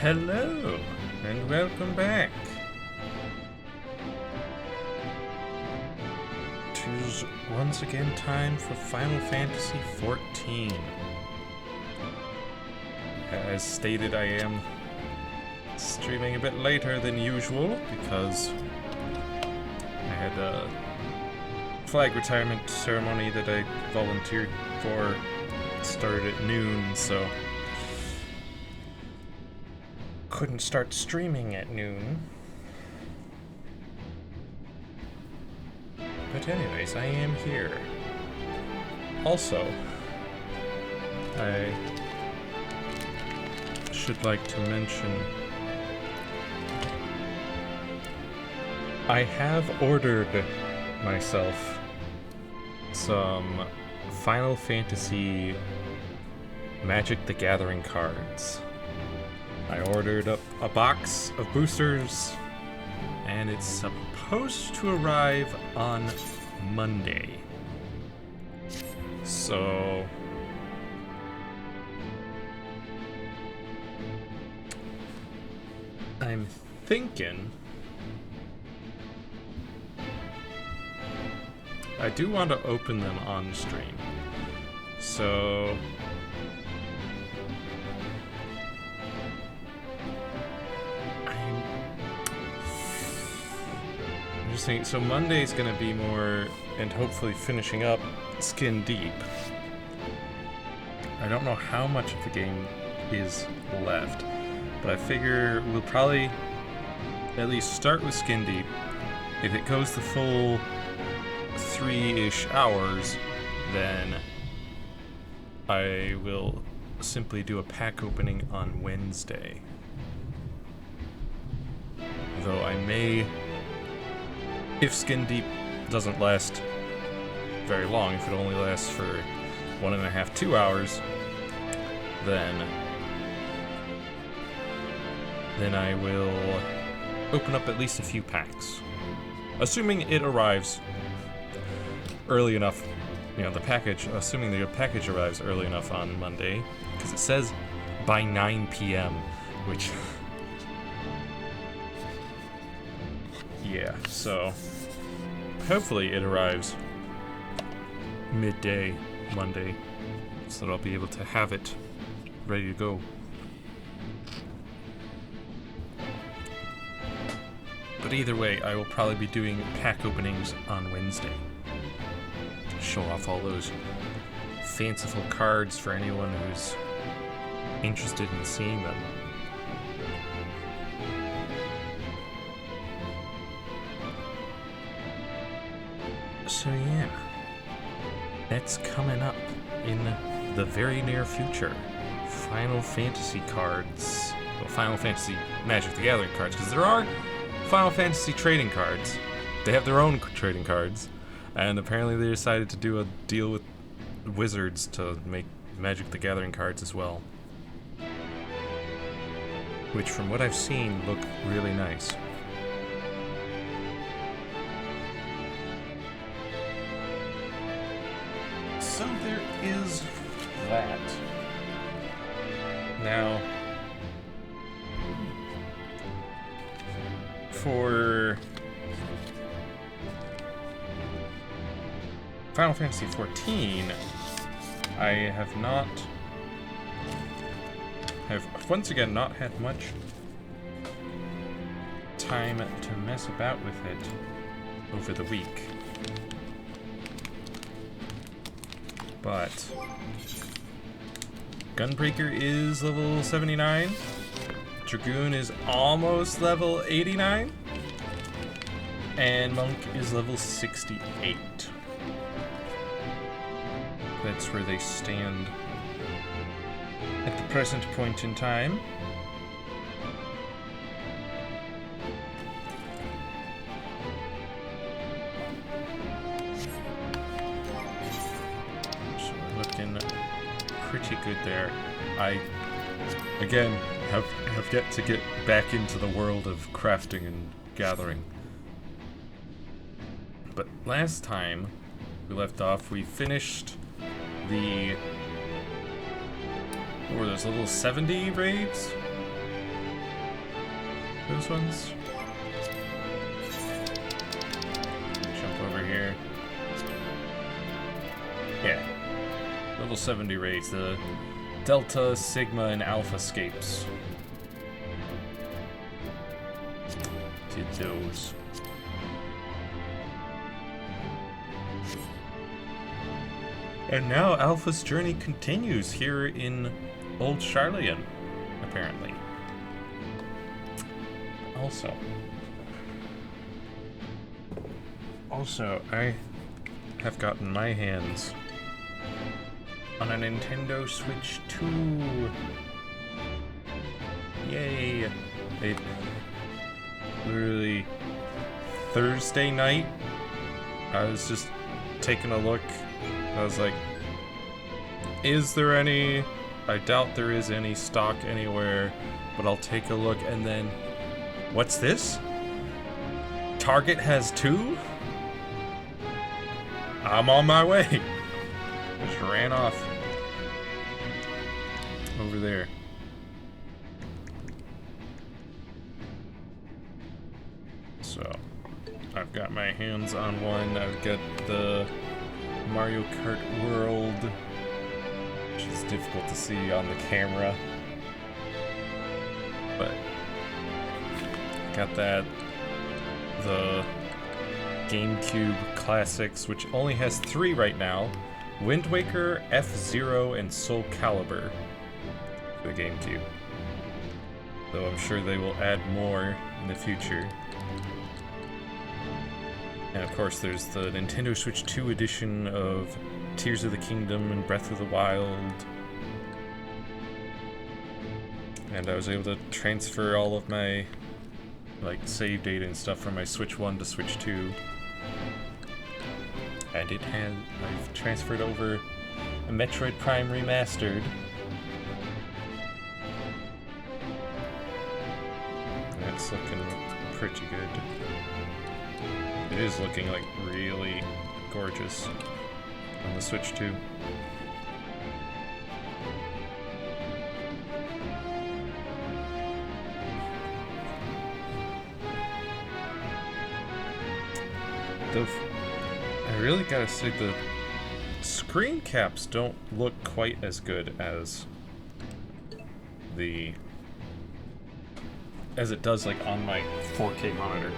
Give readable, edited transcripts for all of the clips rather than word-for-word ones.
Hello, and welcome back. 'Tis once again time for Final Fantasy XIV. As stated, I am streaming a bit later than usual because I had a flag retirement ceremony that I volunteered for. It started at noon, so couldn't start streaming at noon. But anyways, I am here. Also, I should like to mention I have ordered myself some Final Fantasy Magic the Gathering cards. I ordered up a box of boosters, and it's supposed to arrive on Monday. So I'm thinking I do want to open them on stream. So I'm just thinking, so Monday's gonna be more, and hopefully finishing up Skin Deep. I don't know how much of the game is left, but I figure we'll probably at least start with Skin Deep. If it goes the full 3-ish hours, then I will simply do a pack opening on Wednesday. Though I may, if Skin Deep doesn't last very long, if it only lasts for 1.5, 2 hours, then I will open up at least a few packs. Assuming it arrives early enough, assuming the package arrives early enough on Monday, because it says by 9 p.m., which yeah, so hopefully it arrives midday Monday, so that I'll be able to have it ready to go. But either way, I will probably be doing pack openings on Wednesday. Show off all those fanciful cards for anyone who's interested in seeing them. So yeah, that's coming up in the very near future. Final Fantasy cards. Well, Final Fantasy Magic the Gathering cards, because there are Final Fantasy trading cards. They have their own trading cards, and apparently they decided to do a deal with Wizards to make Magic the Gathering cards as well. Which, from what I've seen, look really nice. So there is that. Now, for Final Fantasy XIV, I have once again not had much time to mess about with it over the week. But Gunbreaker is level 79. Dragoon is almost level 89. And Monk is level 68. That's where they stand at the present point in time. So we're looking pretty good there. I, again, have yet to get back into the world of crafting and gathering. But last time we left off, we finished the, what were those, little 70 raids? those ones. Jump over here. Yeah. Level 70 raids, the Delta, Sigma, and Alpha scapes. Did those. And now Alpha's journey continues here in Old Sharlayan, apparently. Also, I have gotten my hands on a Nintendo Switch 2. Yay! It literally Thursday night, I was just taking a look. I was like, is there any? I doubt there is any stock anywhere, but I'll take a look. And then, what's this? Target has 2? I'm on my way. Just ran off over there. So, I've got my hands on one. I've got the Mario Kart World, which is difficult to see on the camera, but got that. The GameCube Classics, which only has 3 right now: Wind Waker, F-Zero, and Soul Calibur for the GameCube. Though I'm sure they will add more in the future. And of course there's the Nintendo Switch 2 edition of Tears of the Kingdom and Breath of the Wild. And I was able to transfer all of my save data and stuff from my Switch 1 to Switch 2. And I've transferred over a Metroid Prime Remastered. And that's looking pretty good. It is looking really gorgeous on the Switch 2. I really gotta say, the screen caps don't look quite as good as it does on my 4K monitor.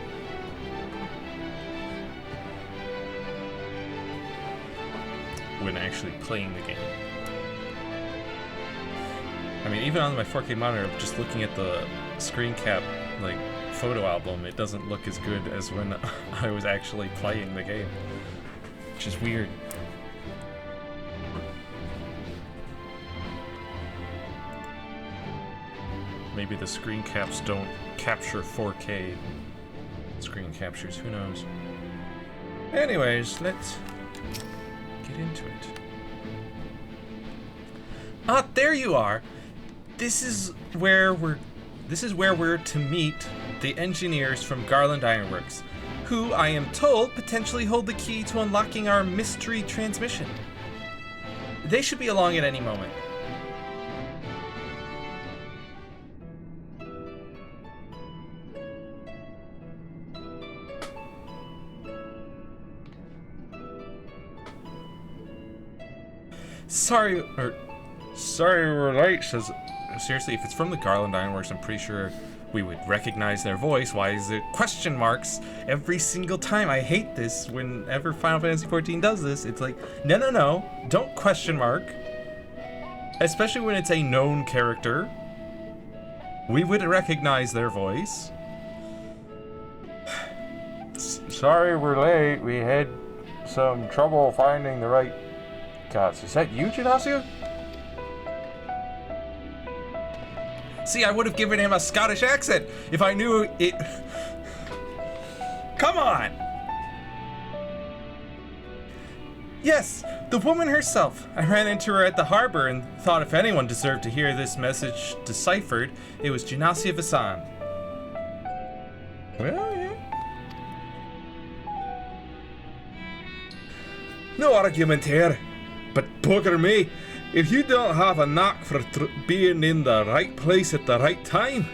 When actually playing the game. I mean, even on my 4K monitor, just looking at the screen cap photo album, it doesn't look as good as when I was actually playing the game, which is weird. Maybe the screen caps don't capture 4K screen captures, who knows. Anyways, let's get into it. Ah, there you are. This is where we're to meet the engineers from Garland Ironworks, who I am told potentially hold the key to unlocking our mystery transmission. They should be along at any moment. Sorry we're late, says... Seriously, if it's from the Garland Ironworks, I'm pretty sure we would recognize their voice. Why is it question marks every single time? I hate this whenever Final Fantasy XIV does this. It's like, no, don't question mark. Especially when it's a known character. We would recognize their voice. Sorry we're late. We had some trouble finding the right... God, is that you, Genasio? See, I would have given him a Scottish accent if I knew it... Come on! Yes, the woman herself. I ran into her at the harbor and thought if anyone deserved to hear this message deciphered, it was Genasio Vasan. Well, yeah. No argument here, but bugger me. If you don't have a knack for being in the right place at the right time,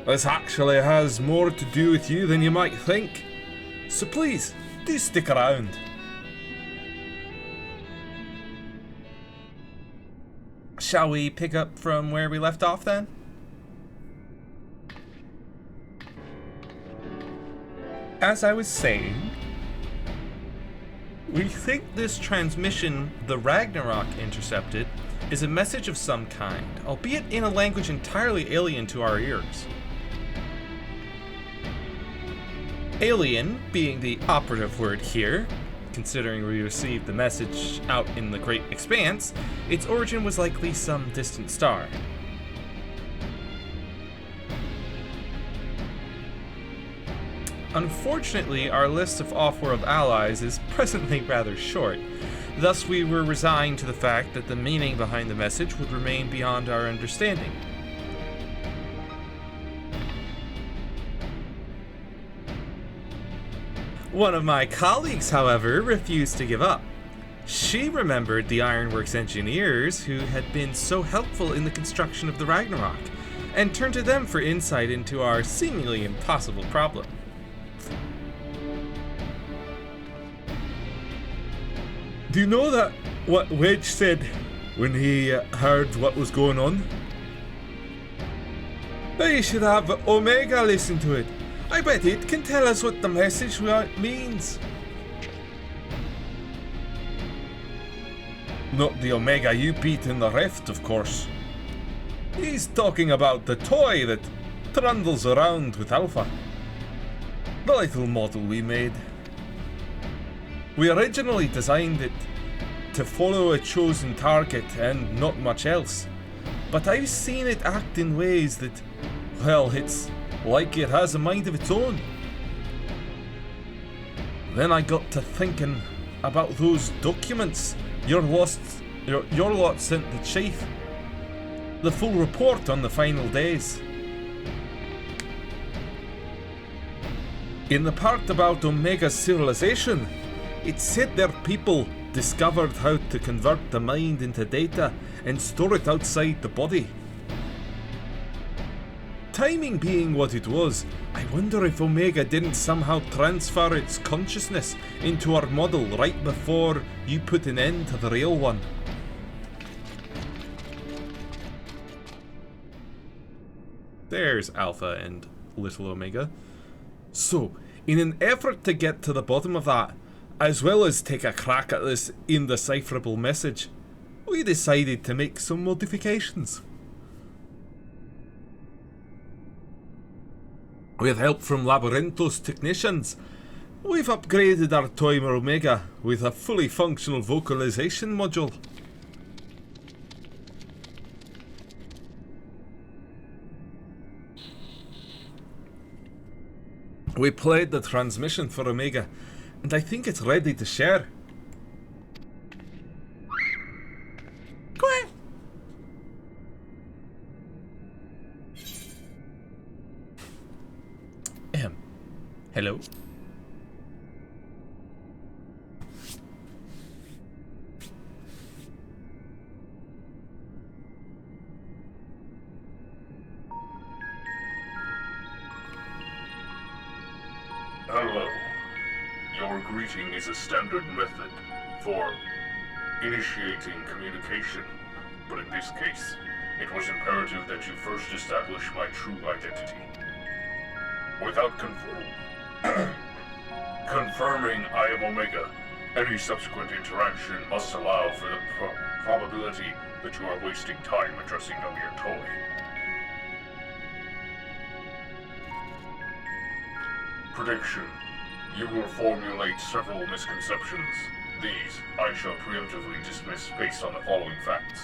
This actually has more to do with you than you might think. So please, do stick around. Shall we pick up from where we left off then? As I was saying, we think this transmission the Ragnarok intercepted is a message of some kind, albeit in a language entirely alien to our ears. Alien being the operative word here, considering we received the message out in the great expanse, its origin was likely some distant star. Unfortunately, our list of off-world allies is presently rather short, thus we were resigned to the fact that the meaning behind the message would remain beyond our understanding. One of my colleagues, however, refused to give up. She remembered the Ironworks engineers who had been so helpful in the construction of the Ragnarok, and turned to them for insight into our seemingly impossible problem. Do you know what Wedge said when he heard what was going on? They should have Omega listen to it. I bet it can tell us what the message means. Not the Omega you beat in the Rift, of course. He's talking about the toy that trundles around with Alpha. The little model we made. We originally designed it to follow a chosen target and not much else, but I've seen it act in ways that, well, it's like it has a mind of its own. Then I got to thinking about those documents your lot sent the chief. The full report on the final days. In the part about Omega's civilization, it said their people discovered how to convert the mind into data and store it outside the body. Timing being what it was, I wonder if Omega didn't somehow transfer its consciousness into our model right before you put an end to the real one. There's Alpha and little Omega. So, in an effort to get to the bottom of that, as well as take a crack at this indecipherable message, we decided to make some modifications. With help from Labyrinthos technicians, we've upgraded our Toymer Omega with a fully functional vocalization module. We played the transmission for Omega, and I think it's ready to share. Quack! Hello? Hello. Your greeting is a standard method for initiating communication, but in this case, it was imperative that you first establish my true identity. Without confirming I am Omega, any subsequent interaction must allow for the probability that you are wasting time addressing a mere toy. Prediction. You will formulate several misconceptions. These I shall preemptively dismiss based on the following facts.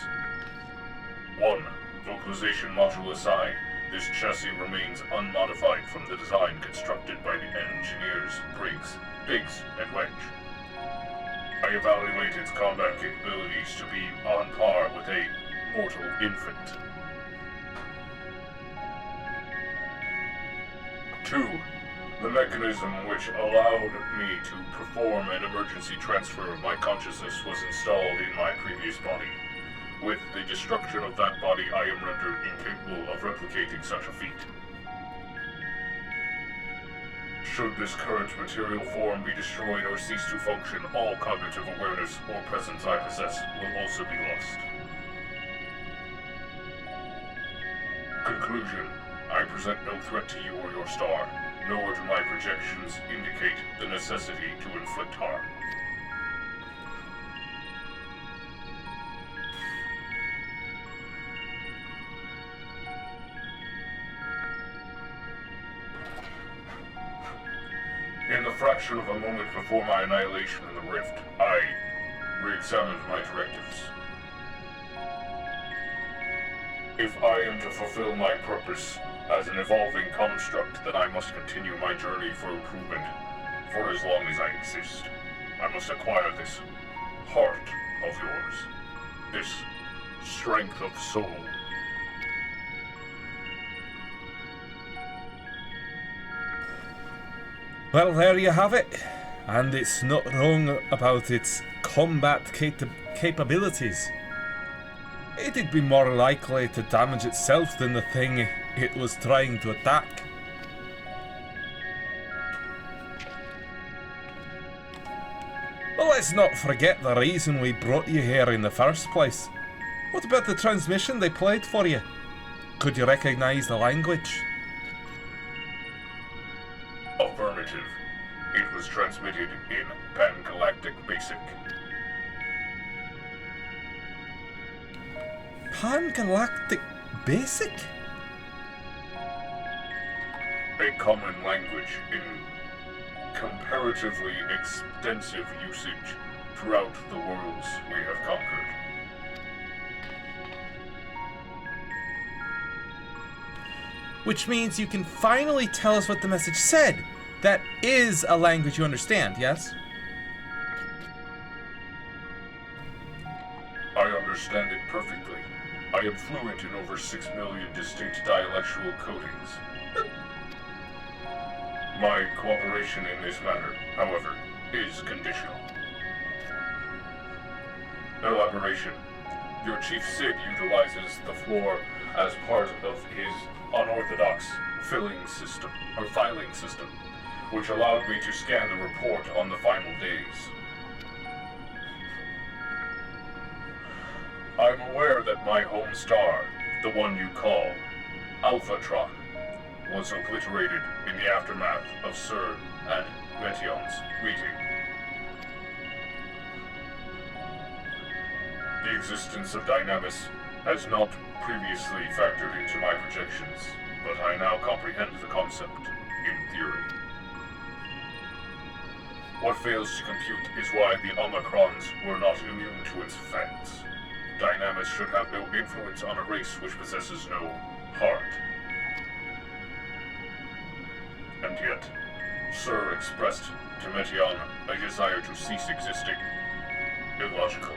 1. Vocalization module aside, this chassis remains unmodified from the design constructed by the engineers Biggs, and Wedge. I evaluate its combat capabilities to be on par with a mortal infant. 2. The mechanism which allowed me to perform an emergency transfer of my consciousness was installed in my previous body. With the destruction of that body, I am rendered incapable of replicating such a feat. Should this current material form be destroyed or cease to function, all cognitive awareness or presence I possess will also be lost. Conclusion. I present no threat to you or your star, nor do my projections indicate the necessity to inflict harm. In the fraction of a moment before my annihilation in the rift, I re-examined my directives. If I am to fulfill my purpose as an evolving construct, then I must continue my journey for improvement for as long as I exist. I must acquire this heart of yours, this strength of soul. Well, there you have it. And it's not wrong about its combat capabilities. It'd be more likely to damage itself than the thing it was trying to attack. Well, let's not forget the reason we brought you here in the first place. What about the transmission they played for you? Could you recognize the language? Affirmative. It was transmitted in Pan-Galactic Basic. Pan-Galactic Basic? A common language in comparatively extensive usage throughout the worlds we have conquered. Which means you can finally tell us what the message said. That is a language you understand, yes? I understand it perfectly. I am fluent in over 6 million distinct dialectual codings. My cooperation in this matter, however, is conditional. Elaboration. Your Chief Sid utilizes the floor as part of his unorthodox filing system, which allowed me to scan the report on the final days. I'm aware that my home star, the one you call Alphatron, was obliterated in the aftermath of Sir and Metion's meeting. The existence of Dynamis has not previously factored into my projections, but I now comprehend the concept in theory. What fails to compute is why the Omicrons were not immune to its effects. Dynamis should have no influence on a race which possesses no heart. And yet, Sir expressed to Metion a desire to cease existing. Illogical.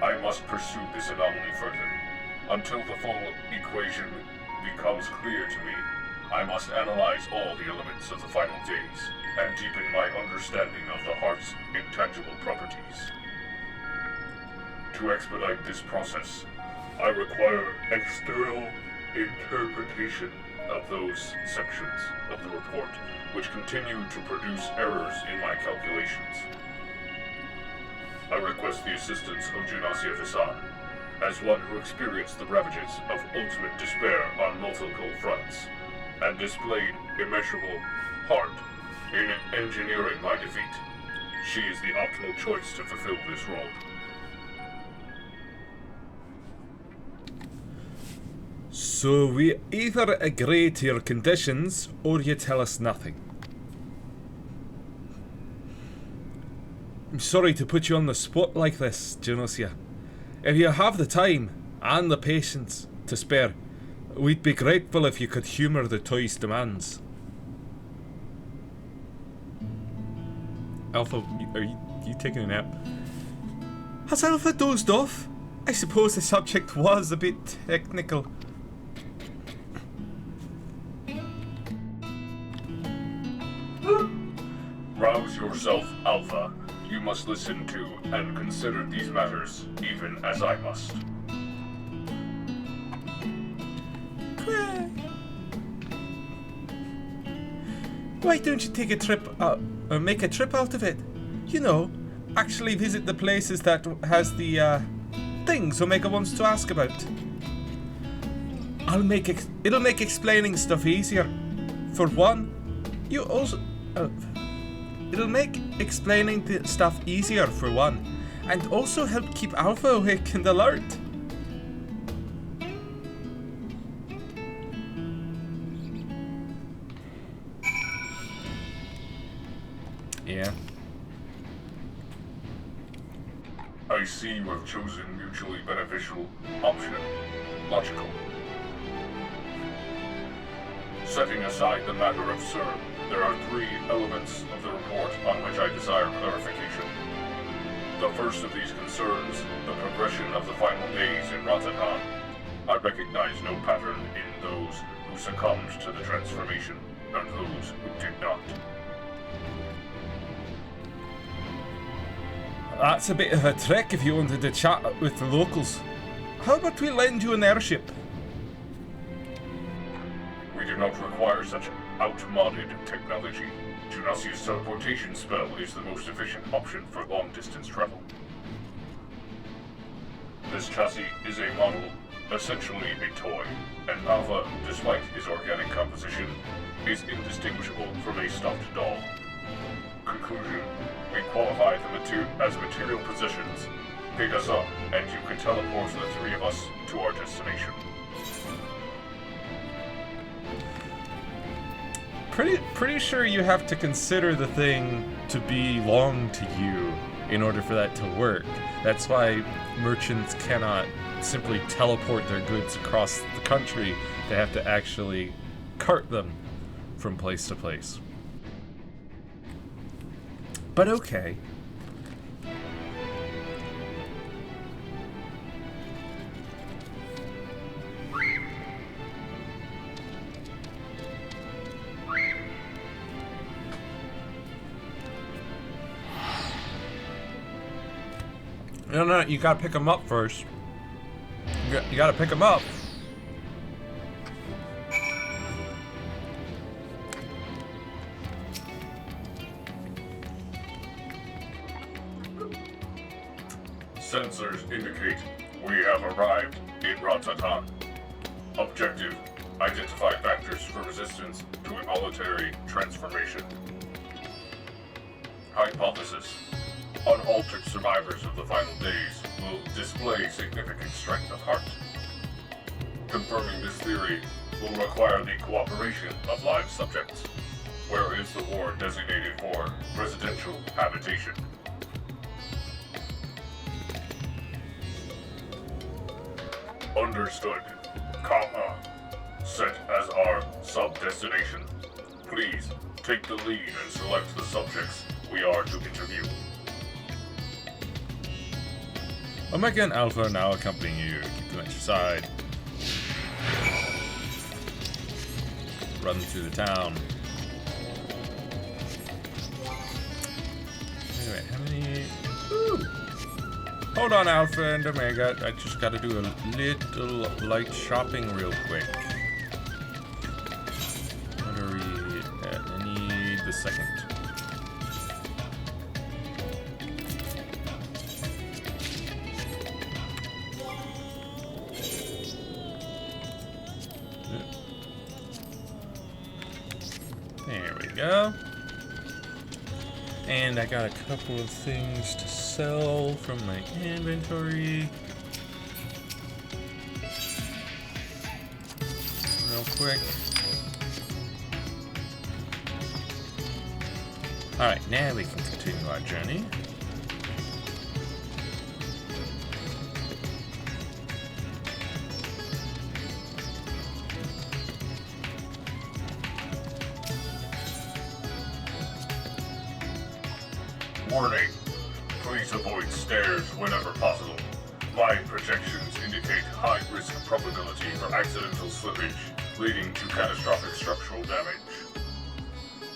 I must pursue this anomaly further. Until the full equation becomes clear to me, I must analyze all the elements of the final days and deepen my understanding of the heart's intangible properties. To expedite this process, I require external interpretation of those sections of the report which continue to produce errors in my calculations. I request the assistance of Genasia Visan, as one who experienced the ravages of ultimate despair on multiple fronts, and displayed immeasurable heart in engineering my defeat. She is the optimal choice to fulfill this role. So we either agree to your conditions, or you tell us nothing. I'm sorry to put you on the spot like this, Genasia. If you have the time and the patience to spare, we'd be grateful if you could humour the toy's demands. Alpha, are you taking a nap? Has Alpha dozed off? I suppose the subject was a bit technical. Rouse yourself, Alpha. You must listen to and consider these matters, even as I must. Why don't you take a trip out, or make a trip out of it? You know, actually visit the places that has the things Omega wants to ask about. It'll make explaining stuff easier. For one, you also it'll make explaining the stuff easier for one, and also help keep Alpha awake and alert. Yeah. I see you have chosen mutually beneficial option. Logical. Setting aside the matter of CERN, there are 3 elements of the report on which I desire clarification. The first of these concerns the progression of the final days in Ratatan. I recognize no pattern in those who succumbed to the transformation and those who did not. That's a bit of a trick if you wanted to chat with the locals. How about we lend you an airship? We do not require such outmoded technology. Junasi's teleportation spell is the most efficient option for long-distance travel. This chassis is a model, essentially a toy, and Alpha, despite his organic composition, is indistinguishable from a stuffed doll. Conclusion: we qualify them as material possessions. Pick us up, and you can teleport the 3 of us to our destination. Pretty sure you have to consider the thing to belong to you in order for that to work. That's why merchants cannot simply teleport their goods across the country. They have to actually cart them from place to place. But okay. No, you gotta pick them up first. You gotta pick them up. Sensors indicate we have arrived in Ratatan. Objective: identify factors for resistance to involuntary transformation. Hypothesis: unaltered survivors of the final days will display significant strength of heart. Confirming this theory will require the cooperation of live subjects. Where is the ward designated for residential habitation? Understood. Kappa. Set as our sub-destination. Please, take the lead and select the subjects we are to interview. Omega and Alpha are now accompanying you. Keep them at your side. Run through the town. Anyway, how many... Ooh. Hold on, Alpha and Omega. I just gotta do a little light shopping real quick. What are we at? I need the second. There we go. And I got a couple of things to sell from my inventory. Real quick. Alright, now we can continue our journey. Warning. Please avoid stairs whenever possible. My projections indicate high risk probability for accidental slippage, leading to catastrophic structural damage.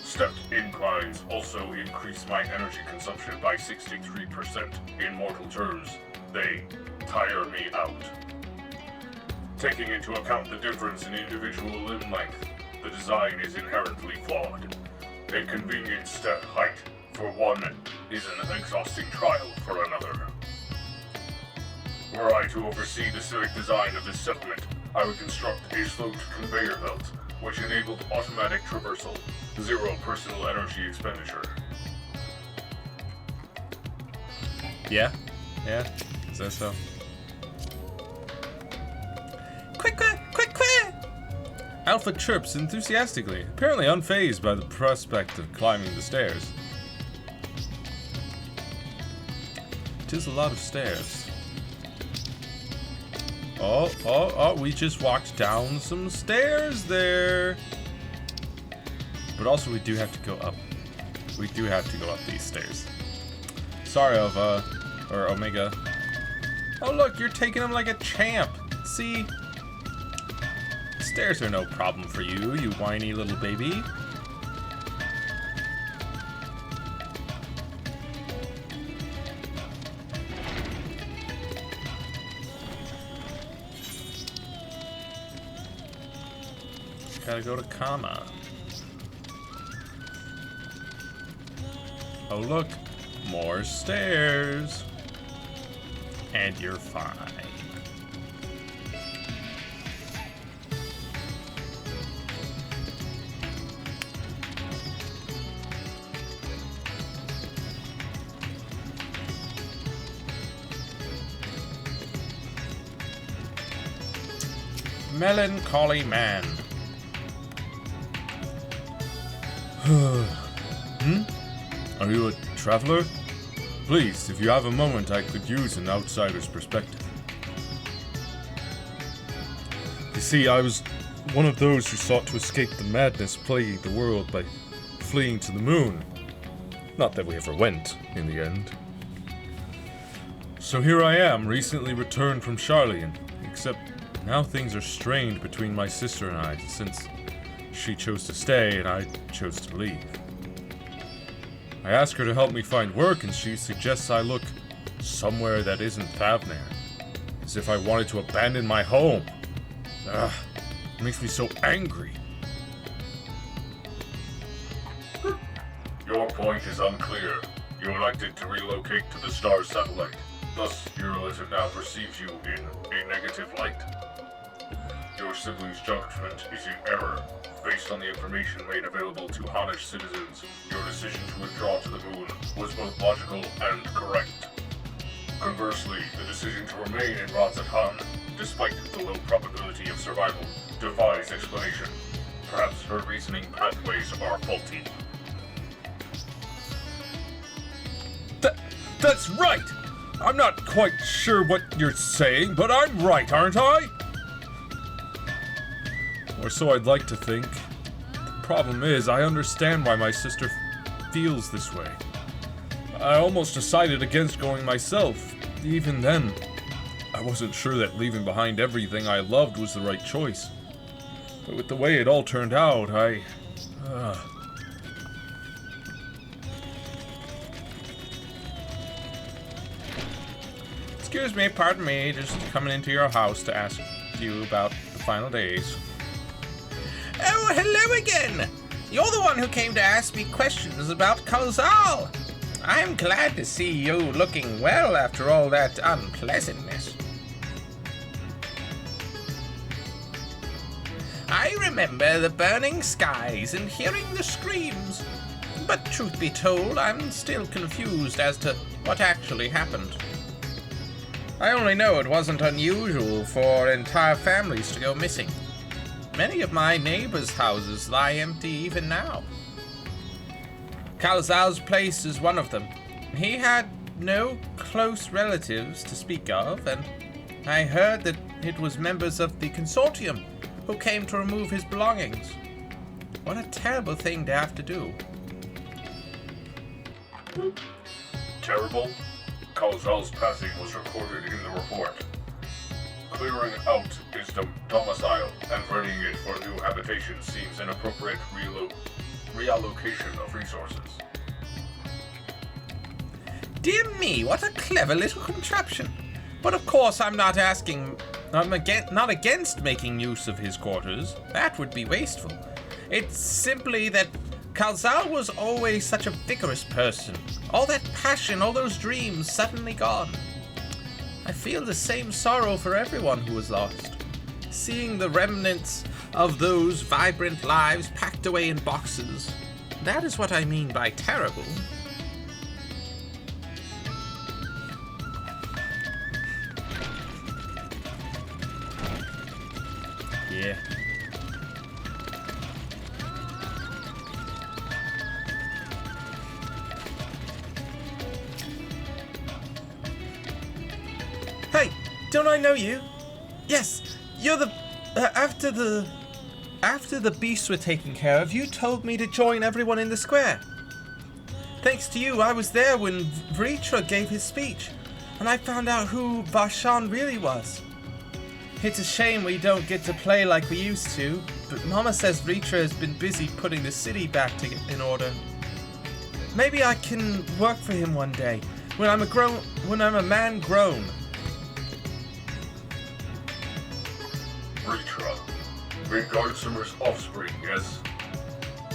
Stepped inclines also increase my energy consumption by 63%. In mortal terms, they tire me out. Taking into account the difference in individual limb length, the design is inherently flawed. A convenient step height for one is an exhausting trial for another. Were I to oversee the civic design of this settlement, I would construct a sloped conveyor belt, which enabled automatic traversal, zero personal energy expenditure. Yeah? Yeah? Is that so? Quick! Alpha chirps enthusiastically, apparently unfazed by the prospect of climbing the stairs. It is a lot of stairs. Oh, we just walked down some stairs there. But also we do have to go up. We do have to go up these stairs. Sorry, Alpha, or Omega. Oh look, you're taking them like a champ. See? Stairs are no problem for you, you whiny little baby. Gotta go to Kama. Oh look, more stairs. And you're fine. Melancholy man. Are you a traveler? Please, if you have a moment, I could use an outsider's perspective. You see, I was one of those who sought to escape the madness plaguing the world by fleeing to the moon. Not that we ever went, in the end. So here I am, recently returned from Charlian, except now things are strained between my sister and I, since she chose to stay and I chose to leave. I ask her to help me find work and she suggests I look somewhere that isn't Thavnair. As if I wanted to abandon my home. Ugh, it makes me so angry. Your point is unclear. You elected to relocate to the star satellite. Thus, Uralitin now perceives you in a negative light. Your sibling's judgment is in error. Based on the information made available to Hanish citizens, your decision to withdraw to the moon was both logical and correct. Conversely, the decision to remain in Razat-Han, despite the low probability of survival, defies explanation. Perhaps her reasoning pathways are faulty. That's right! I'm not quite sure what you're saying, but I'm right, aren't I? Or so I'd like to think. The problem is, I understand why my sister feels this way. I almost decided against going myself. Even then, I wasn't sure that leaving behind everything I loved was the right choice. But with the way it all turned out, Excuse me, pardon me, just coming into your house to ask you about the final days. Oh, hello again! You're the one who came to ask me questions about Kalzal. I'm glad to see you looking well after all that unpleasantness. I remember the burning skies and hearing the screams. But truth be told, I'm still confused as to what actually happened. I only know it wasn't unusual for entire families to go missing. Many of my neighbors' houses lie empty even now. Kalzal's place is one of them. He had no close relatives to speak of, and I heard that it was members of the consortium who came to remove his belongings. What a terrible thing to have to do. Terrible? Kalzal's passing was recorded in the report. Clearing out his domicile and readying it for new habitation seems an appropriate reallocation of resources. Dear me, what a clever little contraption. But of course I'm not against making use of his quarters. That would be wasteful. It's simply that Kalzal was always such a vigorous person. All that passion, all those dreams suddenly gone. I feel the same sorrow for everyone who was lost. Seeing the remnants of those vibrant lives packed away in boxes. That is what I mean by terrible. Yeah. Hey, don't I know you? Yes, you're the... After the beasts were taken care of, you told me to join everyone in the square. Thanks to you, I was there when Vritra gave his speech, and I found out who Varshan really was. It's a shame we don't get to play like we used to, but Mama says Vritra has been busy putting the city back in order. Maybe I can work for him one day, when I'm a man grown. Vritra, Godsimer's offspring, yes?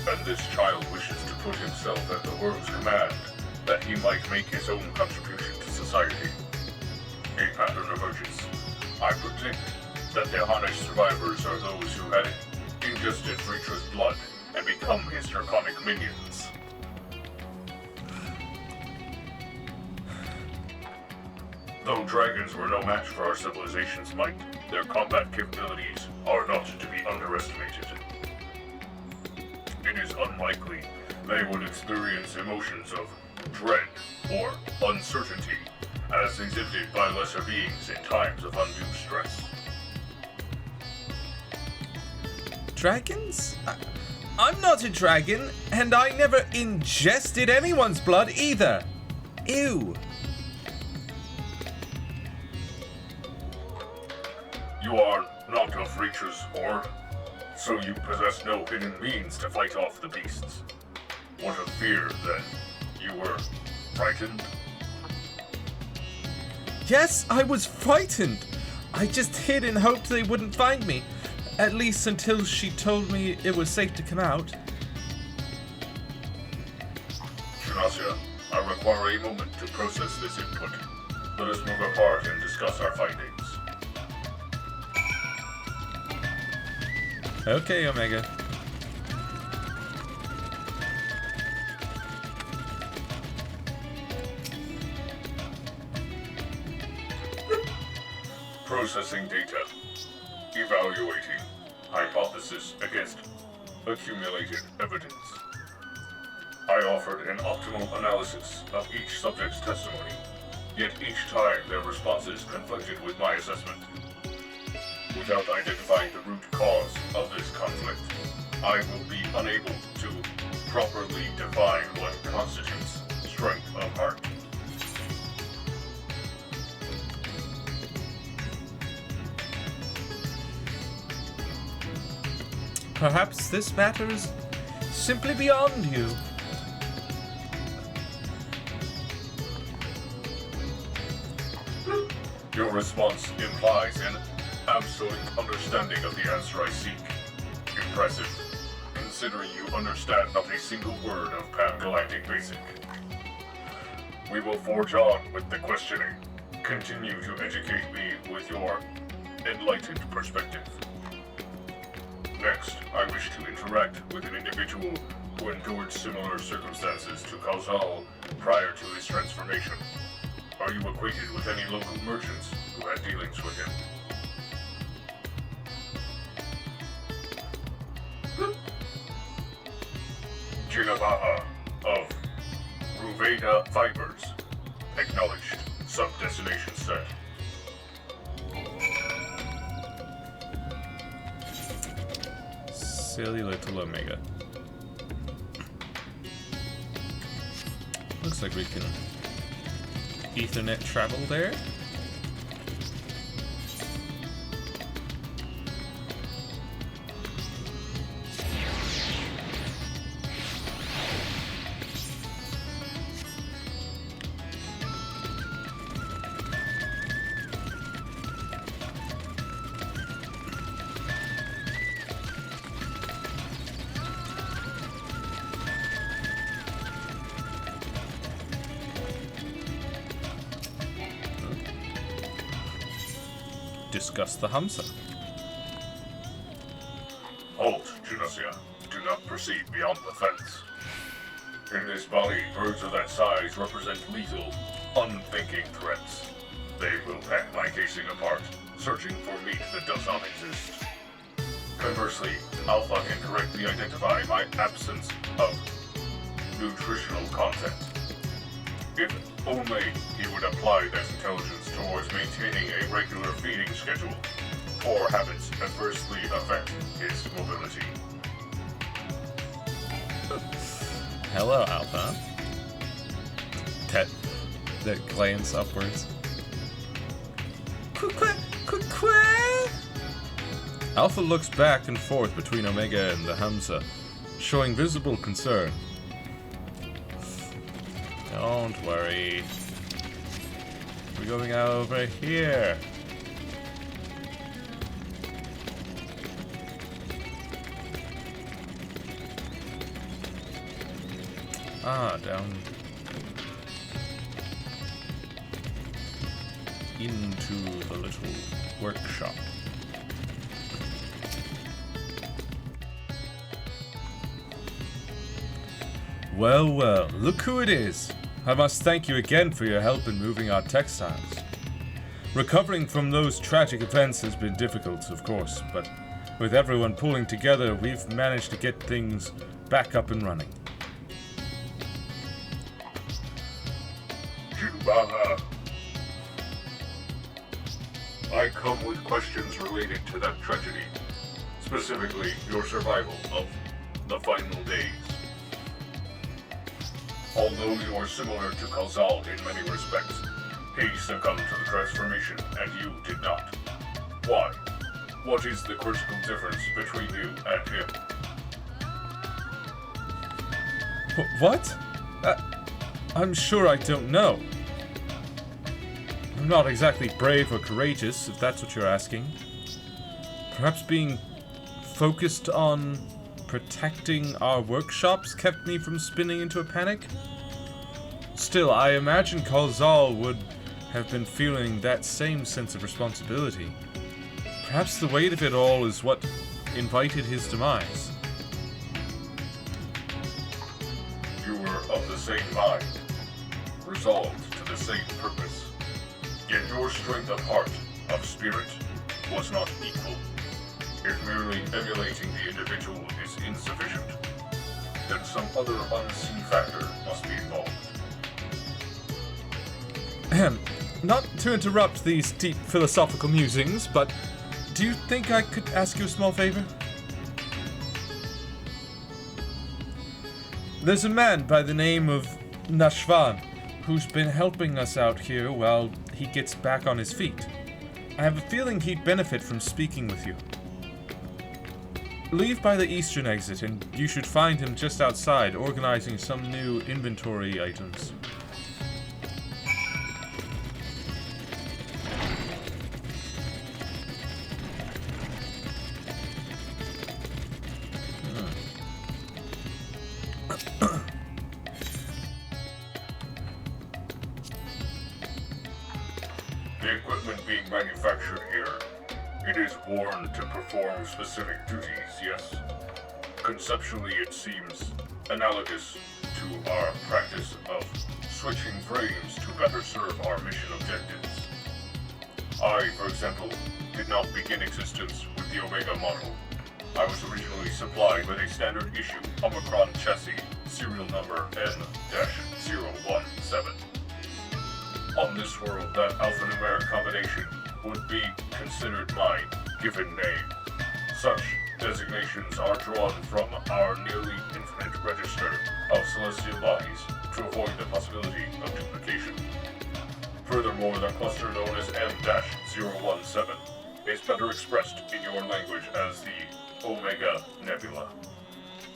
And this child wishes to put himself at the world's command, that he might make his own contribution to society. A pattern emerges. I predict that the Hanesh survivors are those who had ingested Vritra's blood and become his draconic minions. Though dragons were no match for our civilization's might, their combat capabilities are not to be underestimated. It is unlikely they would experience emotions of dread or uncertainty as exhibited by lesser beings in times of undue stress. Dragons? I'm not a dragon, and I never ingested anyone's blood either. Ew. You are not of Vritra's horde, so you possess no hidden means to fight off the beasts. What of fear, then? You were frightened? Yes, I was frightened. I just hid and hoped they wouldn't find me. At least until she told me it was safe to come out. Shanasya, I require a moment to process this input. Let us move apart and discuss our findings. Okay, Omega. Processing data. Evaluating. Hypothesis against accumulated evidence. I offered an optimal analysis of each subject's testimony, yet each time their responses conflicted with my assessment. Without identifying the root cause of this conflict, I will be unable to properly define what constitutes strength of heart. Perhaps this matter is simply beyond you. Your response implies an absolute understanding of the answer I seek. Impressive, considering you understand not a single word of Pan-Galactic Basic. We will forge on with the questioning. Continue to educate me with your enlightened perspective. Next, I wish to interact with an individual who endured similar circumstances to Kalzal prior to his transformation. Are you acquainted with any local merchants who had dealings with him? Jinavaha of Ruveda Fibers. Acknowledged. Sub-destination set. Cellular to Omega. Looks like we can Ethernet travel there. discuss the Hamsa. Halt, Genossia. Do not proceed beyond the fence. In this valley, birds of that size represent lethal, unthinking threats. They will pack my casing apart, searching for meat that does not exist. Conversely, Alpha can correctly identify my absence of nutritional content. If only he would apply that intelligence towards maintaining a regular feeding schedule, poor habits adversely affect his mobility. Hello, Alpha. That glance upwards. Alpha looks back and forth between Omega and the Hamsa, showing visible concern. Don't worry. We're going over here. Down into the little workshop. Well, look who it is. I must thank you again for your help in moving our textiles. Recovering from those tragic events has been difficult, of course, but with everyone pulling together, we've managed to get things back up and running. Jubaha. I come with questions related to that tragedy, specifically your survival of the final days. Although you are similar to Khazal in many respects, he succumbed to the transformation and you did not. Why? What is the critical difference between you and him? What? I'm sure I don't know. I'm not exactly brave or courageous, if that's what you're asking. Perhaps being focused on protecting our workshops kept me from spinning into a panic? Still, I imagine Khazal would have been feeling that same sense of responsibility. Perhaps the weight of it all is what invited his demise. You were of the same mind, resolved to the same purpose. Yet your strength of heart, of spirit, was not equal. If merely emulating the individual is insufficient, then some other unseen factor must be involved. Not to interrupt these deep philosophical musings, but do you think I could ask you a small favor? There's a man by the name of Nashvan who's been helping us out here while he gets back on his feet. I have a feeling he'd benefit from speaking with you. Leave by the eastern exit, and you should find him just outside, organizing some new inventory items. The equipment being manufactured here, it is worn to perform specific duties, yes? Conceptually, it seems analogous to our practice of switching frames to better serve our mission objectives. I, for example, did not begin existence with the Omega model. I was originally supplied with a standard issue Omicron chassis, serial number N-017. On this world, that alphanumeric combination would be considered my given name. Such designations are drawn from our nearly infinite register of celestial bodies to avoid the possibility of duplication. Furthermore, the cluster known as M-017 is better expressed in your language as the Omega Nebula,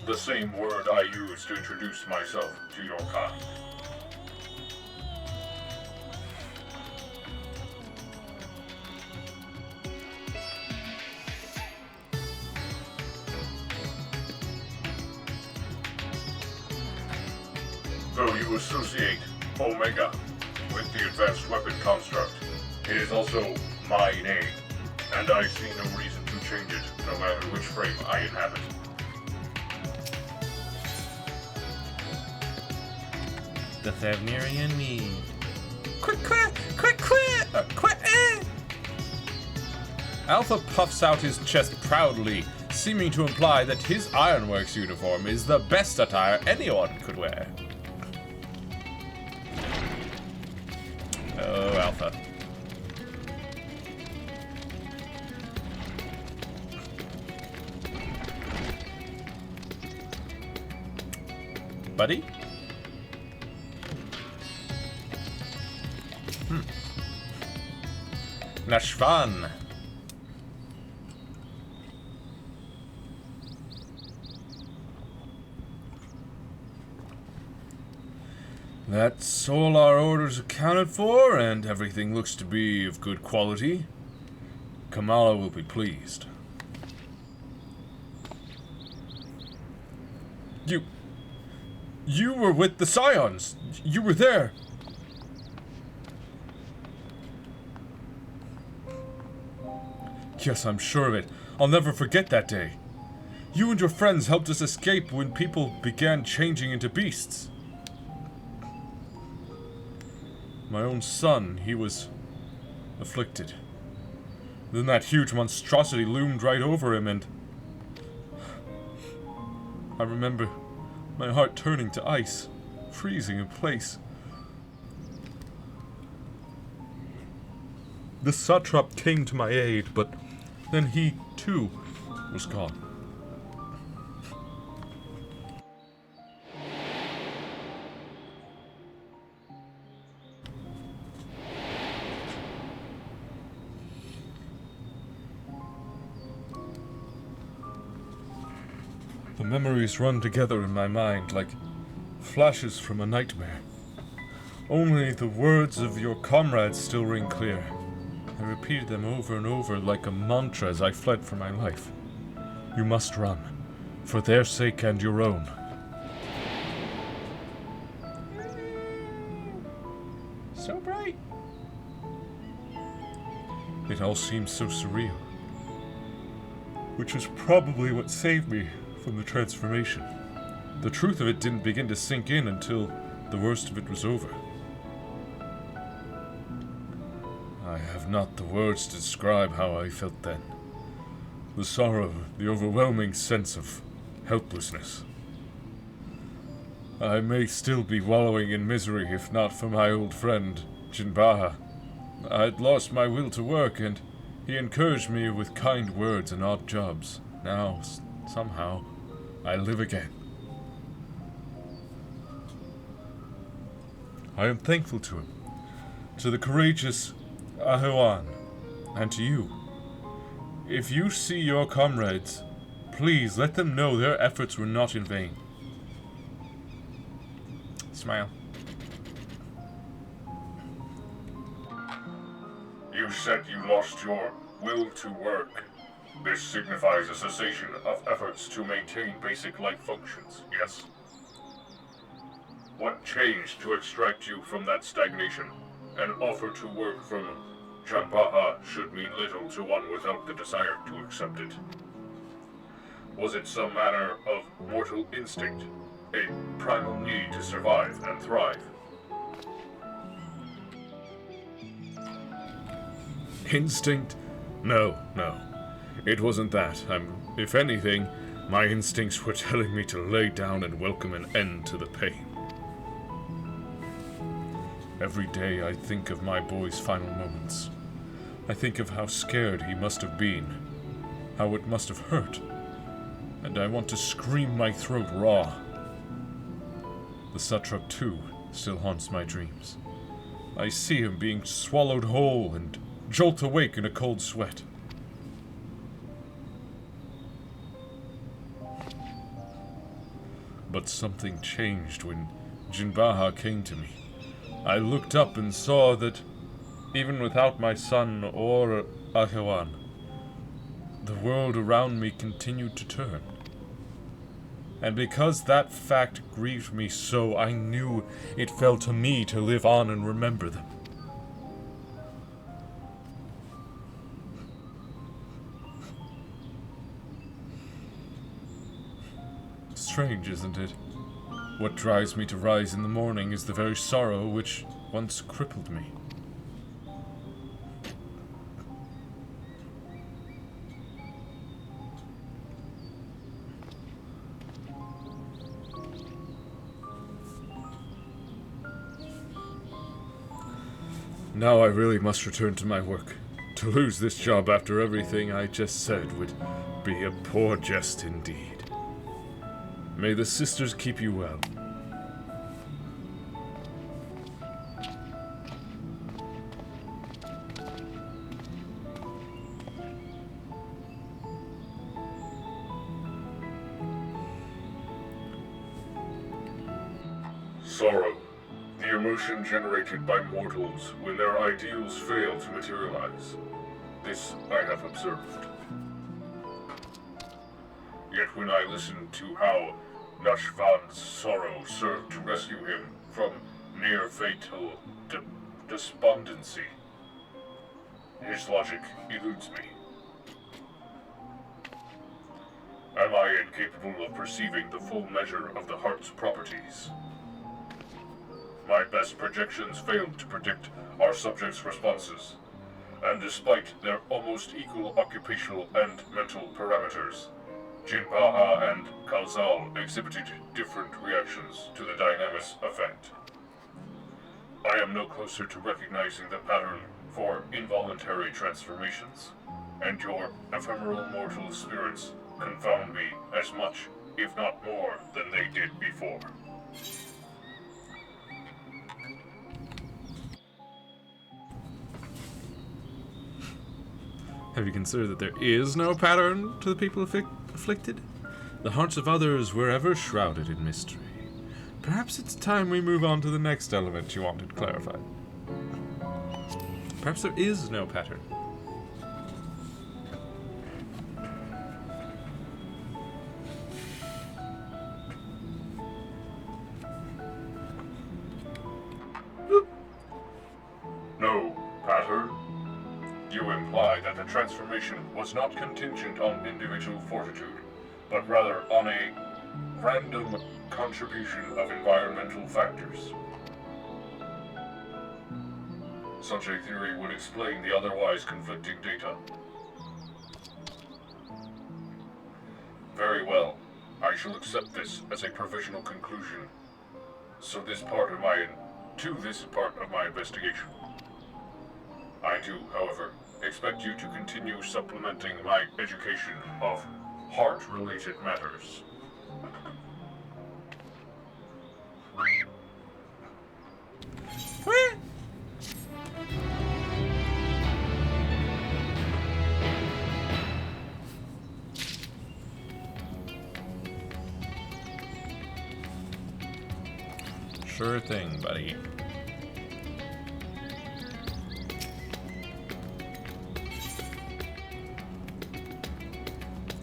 the same word I use to introduce myself to your kind. Though you associate Omega with the advanced weapon construct, it is also my name, and I see no reason to change it, no matter which frame I inhabit. The Thavnirian me. Quick! Alpha puffs out his chest proudly, seeming to imply that his Ironworks uniform is the best attire anyone could wear. Oh, Alpha. Buddy? Nashvan. That's all our orders accounted for, and everything looks to be of good quality. Kamala will be pleased. You were with the Scions. You were there. Yes, I'm sure of it. I'll never forget that day. You and your friends helped us escape when people began changing into beasts. My own son, he was afflicted. Then that huge monstrosity loomed right over him, and I remember my heart turning to ice, freezing in place. The satrap came to my aid, but then he, too, was gone. The memories run together in my mind like flashes from a nightmare. Only the words of your comrades still ring clear. I repeated them over and over like a mantra as I fled for my life. You must run, for their sake and your own. So bright. It all seems so surreal. Which was probably what saved me from the transformation. The truth of it didn't begin to sink in until the worst of it was over. I have not the words to describe how I felt then. The sorrow, the overwhelming sense of helplessness. I may still be wallowing in misery if not for my old friend, Jinbaha. I'd lost my will to work, and he encouraged me with kind words and odd jobs. Now, somehow, I live again. I am thankful to him, to the courageous Ahuan, and to you. If you see your comrades, please let them know their efforts were not in vain. Smile. You said you lost your will to work. This signifies a cessation of efforts to maintain basic life functions, yes? What changed to extract you from that stagnation? An offer to work from Jinbaha should mean little to one without the desire to accept it. Was it some manner of mortal instinct? A primal need to survive and thrive? Instinct? No. It wasn't that. If anything, my instincts were telling me to lay down and welcome an end to the pain. Every day I think of my boy's final moments. I think of how scared he must have been, how it must have hurt, and I want to scream my throat raw. The satrap, too, still haunts my dreams. I see him being swallowed whole and jolt awake in a cold sweat. But something changed when Jinbaha came to me. I looked up and saw that, even without my son or Ahuan, the world around me continued to turn. And because that fact grieved me so, I knew it fell to me to live on and remember them. strange, isn't it? What drives me to rise in the morning is the very sorrow which once crippled me. Now I really must return to my work. To lose this job after everything I just said would be a poor jest indeed. May the sisters keep you well. Sorrow, the emotion generated by mortals when their ideals fail to materialize. This I have observed. Yet when I listen to how Nashvan's sorrow served to rescue him from near-fatal despondency, his logic eludes me. Am I incapable of perceiving the full measure of the heart's properties? My best projections failed to predict our subjects' responses, and despite their almost equal occupational and mental parameters, Jinpaha and Kalzal exhibited different reactions to the dynamis effect. I am no closer to recognizing the pattern for involuntary transformations, and your ephemeral mortal spirits confound me as much, if not more, than they did before. Have you considered that there is no pattern to the people afflicted? The hearts of others were ever shrouded in mystery. Perhaps it's time we move on to the next element you wanted clarified. Perhaps there is no pattern. No pattern? You imply that the transformation was not contingent on individual fortitude, but rather on a random contribution of environmental factors. Such a theory would explain the otherwise conflicting data. Very well. I shall accept this as a provisional conclusion. To this part of my investigation. I do, however, expect you to continue supplementing my education of heart-related matters. Sure thing, buddy.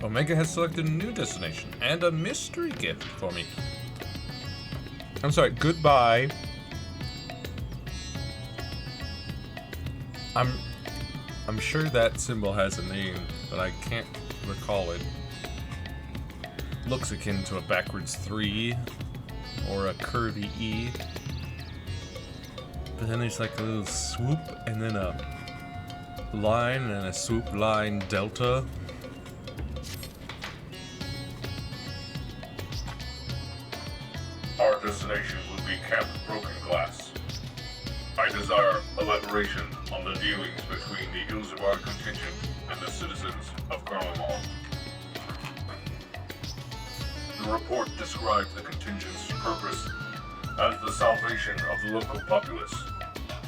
Omega has selected a new destination and a mystery gift for me. I'm sorry, goodbye. I'm sure that symbol has a name, but I can't recall it. Looks akin to a backwards 3 or a curvy E. But then there's like a little swoop and then a line and a swoop line delta. Our destination will be Camp Broken Glass. I desire elaboration on the dealings between the Ilzabar contingent and the citizens of Garlemald. The report described the contingent's purpose as the salvation of the local populace.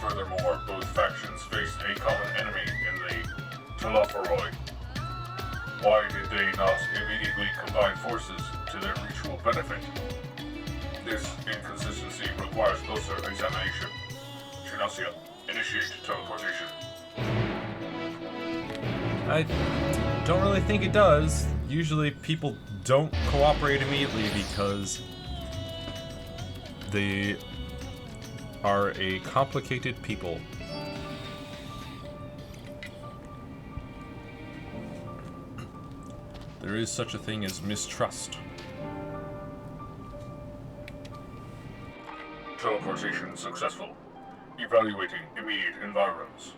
Furthermore, both factions faced a common enemy in the Telafaroi. Why did they not immediately combine forces to their mutual benefit? This inconsistency requires closer examination. Trinacia, initiate teleportation. I don't really think it does. Usually people don't cooperate immediately because they are a complicated people. There is such a thing as mistrust. Teleportation successful. Evaluating immediate environs.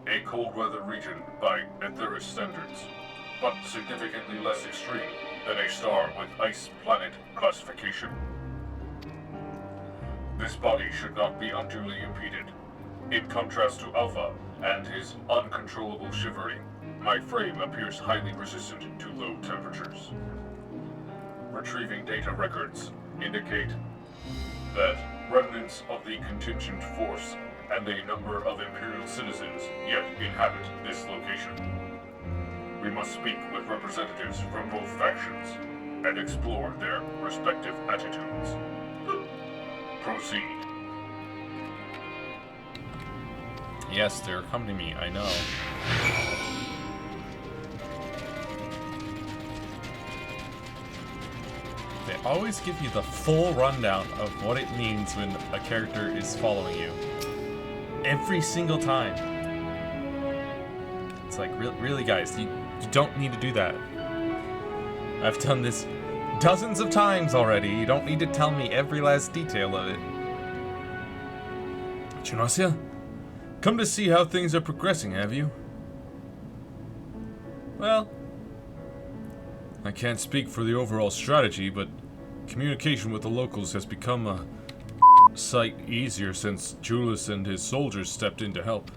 A cold weather region by Aetheris standards, but significantly less extreme than a star with ice planet classification. This body should not be unduly impeded. In contrast to Alpha and his uncontrollable shivering, my frame appears highly resistant to low temperatures. Retrieving data records indicate that remnants of the contingent force and a number of Imperial citizens yet inhabit this location. We must speak with representatives from both factions and explore their respective attitudes. Proceed. Yes, they're accompanying me, I know. They always give you the full rundown of what it means when a character is following you. Every single time. It's like, really guys, you don't need to do that. I've done this dozens of times already. You don't need to tell me every last detail of it. Chinasia, come to see how things are progressing, have you? Well, I can't speak for the overall strategy, but communication with the locals has become a sight easier since Julius and his soldiers stepped in to help.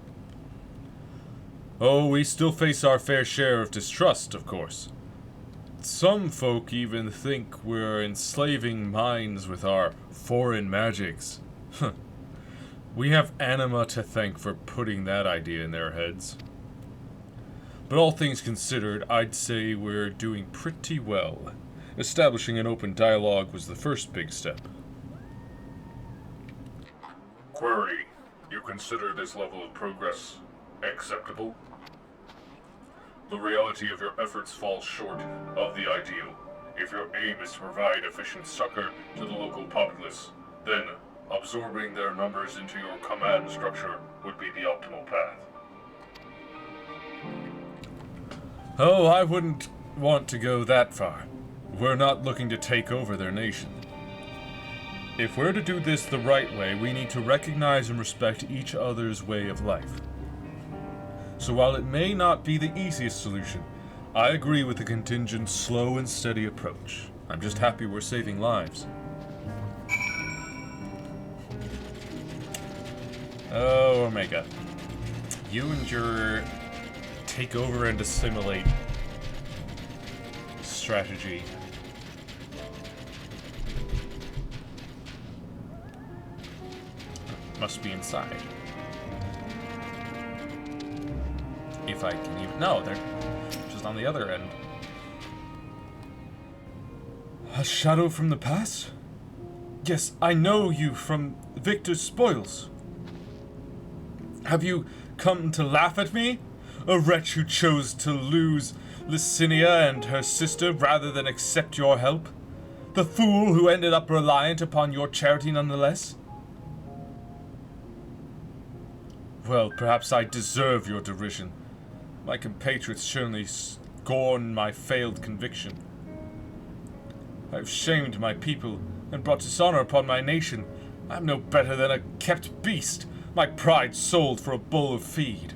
Oh, we still face our fair share of distrust, of course. Some folk even think we're enslaving minds with our foreign magics. We have Anima to thank for putting that idea in their heads. But all things considered, I'd say we're doing pretty well. Establishing an open dialogue was the first big step. Query. You consider this level of progress acceptable? The reality of your efforts falls short of the ideal. If your aim is to provide efficient succor to the local populace, then absorbing their numbers into your command structure would be the optimal path. Oh, I wouldn't want to go that far. We're not looking to take over their nation. If we're to do this the right way, we need to recognize and respect each other's way of life. So while it may not be the easiest solution, I agree with the contingent's slow and steady approach. I'm just happy we're saving lives. Oh, Omega. You and your take over and assimilate strategy. Must be inside. If I can even... No, they're just on the other end. A shadow from the past? Yes, I know you from Victor's spoils. Have you come to laugh at me? A wretch who chose to lose Licinia and her sister rather than accept your help? The fool who ended up reliant upon your charity nonetheless? Well, perhaps I deserve your derision. My compatriots certainly scorn my failed conviction. I've shamed my people and brought dishonor upon my nation. I'm no better than a kept beast, my pride sold for a bowl of feed.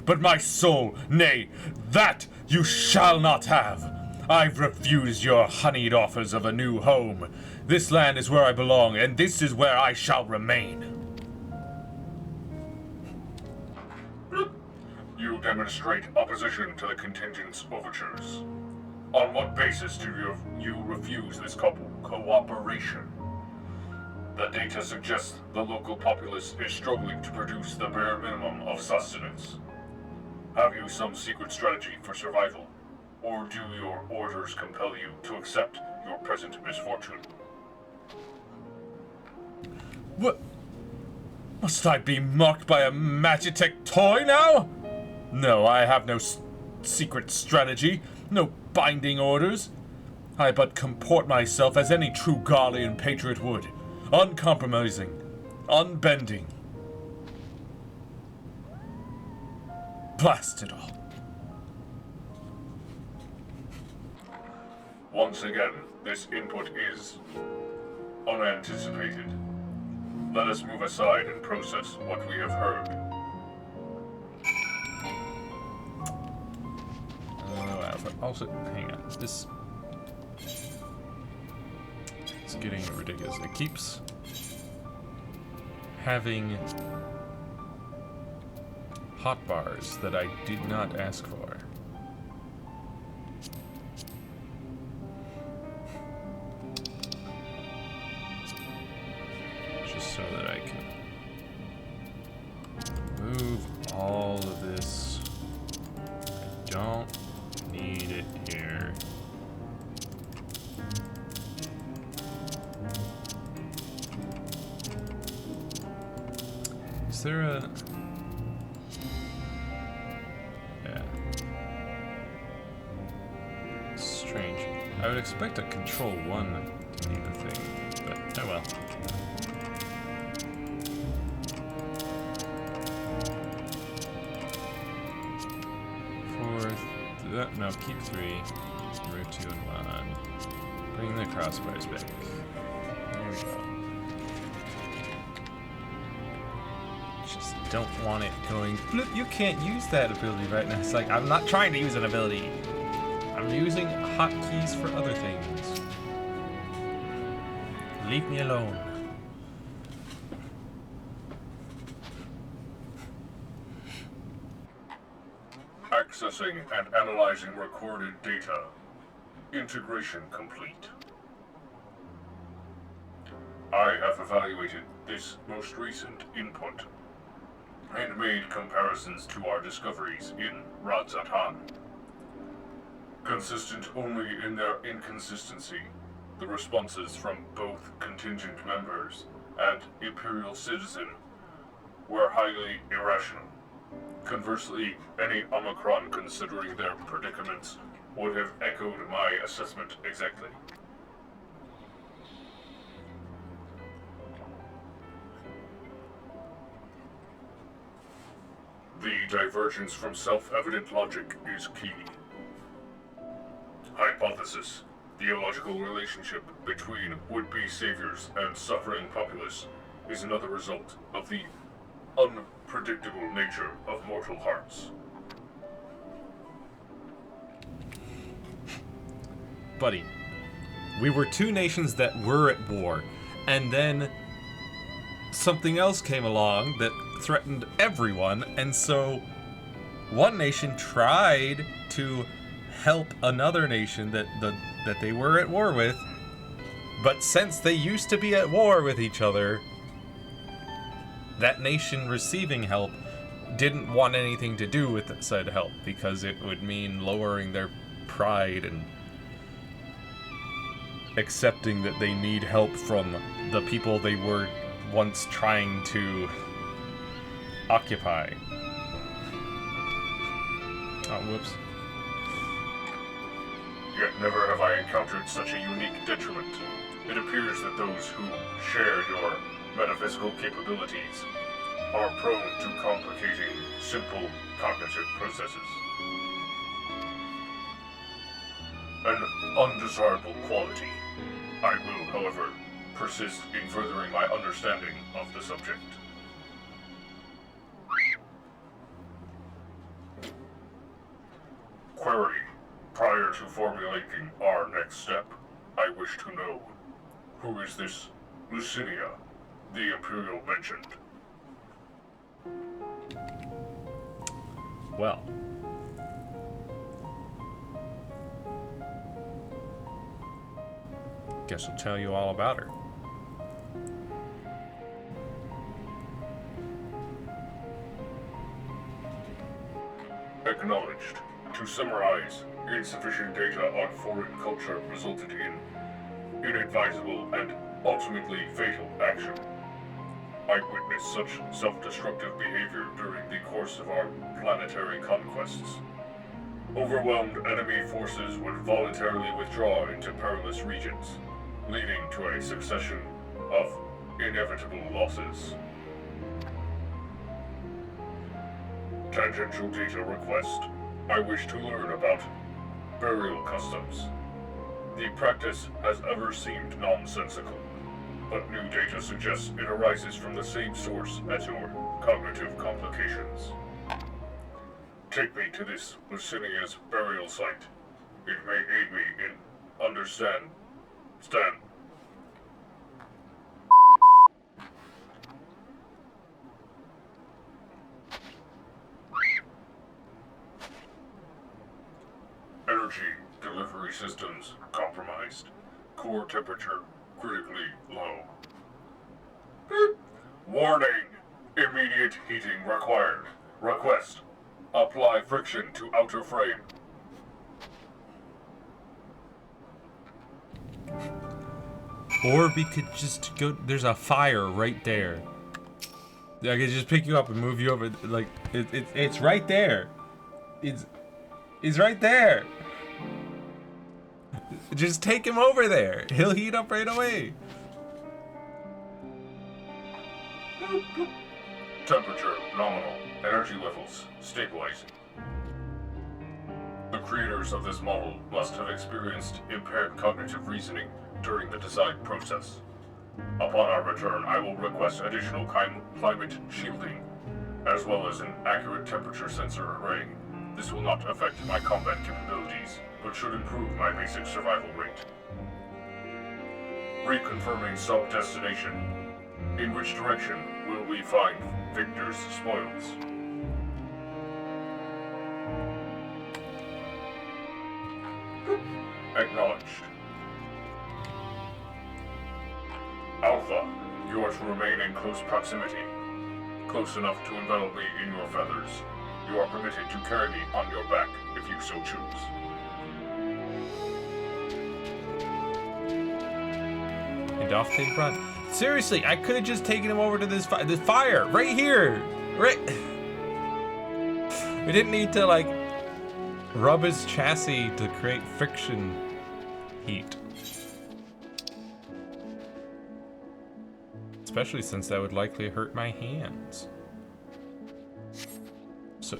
But my soul, nay, that you shall not have. I've refused your honeyed offers of a new home. This land is where I belong, and this is where I shall remain. You demonstrate opposition to the contingent's overtures. On what basis do you refuse this cooperation? The data suggests the local populace is struggling to produce the bare minimum of sustenance. Have you some secret strategy for survival? Or do your orders compel you to accept your present misfortune? What? Must I be mocked by a Magitech toy now? No, I have no secret strategy, no binding orders. I but comport myself as any true Garlean patriot would. Uncompromising, unbending. Blast it all. Once again, this input is unanticipated. let us move aside and process what we have heard. Also, hang on. This... It's getting ridiculous. It keeps having hotbars that I did not ask for. Just so that I can move all of this. I don't need it here. Is there a... Yeah. Strange. I would expect a Control 1 to be the thing, but oh well. No, keep 3. Move 2 and 1. Bring the crossbars back. There we go. Just don't want it going. Bloop, you can't use that ability right now. It's like, I'm not trying to use an ability. I'm using hotkeys for other things. Leave me alone. Accessing and analyzing recorded data. Integration complete. I have evaluated this most recent input and made comparisons to our discoveries in Radzatan. Consistent only in their inconsistency, the responses from both contingent members and Imperial citizen were highly irrational. Conversely, any Omicron considering their predicaments would have echoed my assessment exactly. The divergence from self-evident logic is key. Hypothesis: theological relationship between would-be saviors and suffering populace is another result of the unpredictable nature of mortal hearts. Buddy, we were two nations that were at war, and then something else came along that threatened everyone, and so one nation tried to help another nation that they were at war with, but since they used to be at war with each other, that nation receiving help didn't want anything to do with said help because it would mean lowering their pride and accepting that they need help from the people they were once trying to occupy. Oh, whoops. Yet never have I encountered such a unique detriment. It appears that those who share your metaphysical capabilities are prone to complicating simple cognitive processes. An undesirable quality. I will, however, persist in furthering my understanding of the subject. Query. Prior to formulating our next step, I wish to know, who is this Lucinia, the Imperial mentioned? Well, guess I'll tell you all about her. Acknowledged. To summarize, insufficient data on foreign culture resulted in inadvisable and ultimately fatal action. I witnessed such self-destructive behavior during the course of our planetary conquests. Overwhelmed enemy forces would voluntarily withdraw into perilous regions, leading to a succession of inevitable losses. Tangential data request. I wish to learn about burial customs. The practice has ever seemed nonsensical. but new data suggests it arises from the same source as your cognitive complications. Take me to this Lucinia's burial site. It may aid me in understand. Stan. Energy delivery systems compromised. Core temperature critically low. Warning! Immediate heating required. Request. Apply friction to outer frame. Or we could just go. There's a fire right there. I could just pick you up and move you over. Like it's right there. It's right there. Just take him over there. He'll heat up right away. Temperature nominal. Energy levels stabilizing. The creators of this model must have experienced impaired cognitive reasoning during the design process. Upon our return, I will request additional climate shielding, as well as an accurate temperature sensor array. This will not affect my combat capabilities, but should improve my basic survival rate. Reconfirming sub-destination. In which direction will we find Victor's spoils? Acknowledged. Alpha, you are to remain in close proximity. Close enough to envelop me in your feathers. You are permitted to carry me on your back if you so choose. And off they run. Seriously, I could have just taken him over to this fire right here. Right. We didn't need to like rub his chassis to create friction heat. Especially since that would likely hurt my hands. So,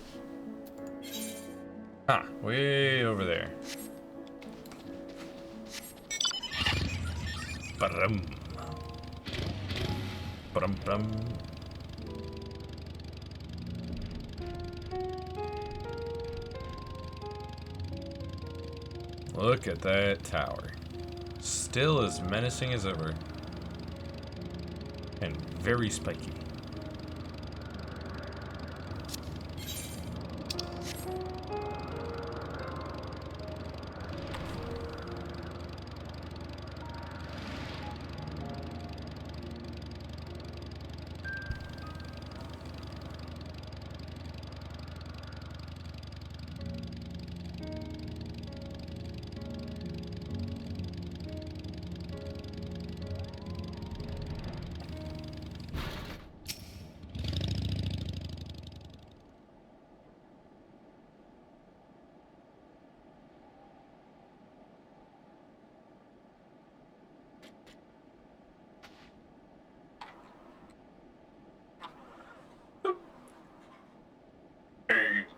way over there. Ba-dum. Ba-dum-bum. Look at that tower. Still as menacing as ever. And very spiky.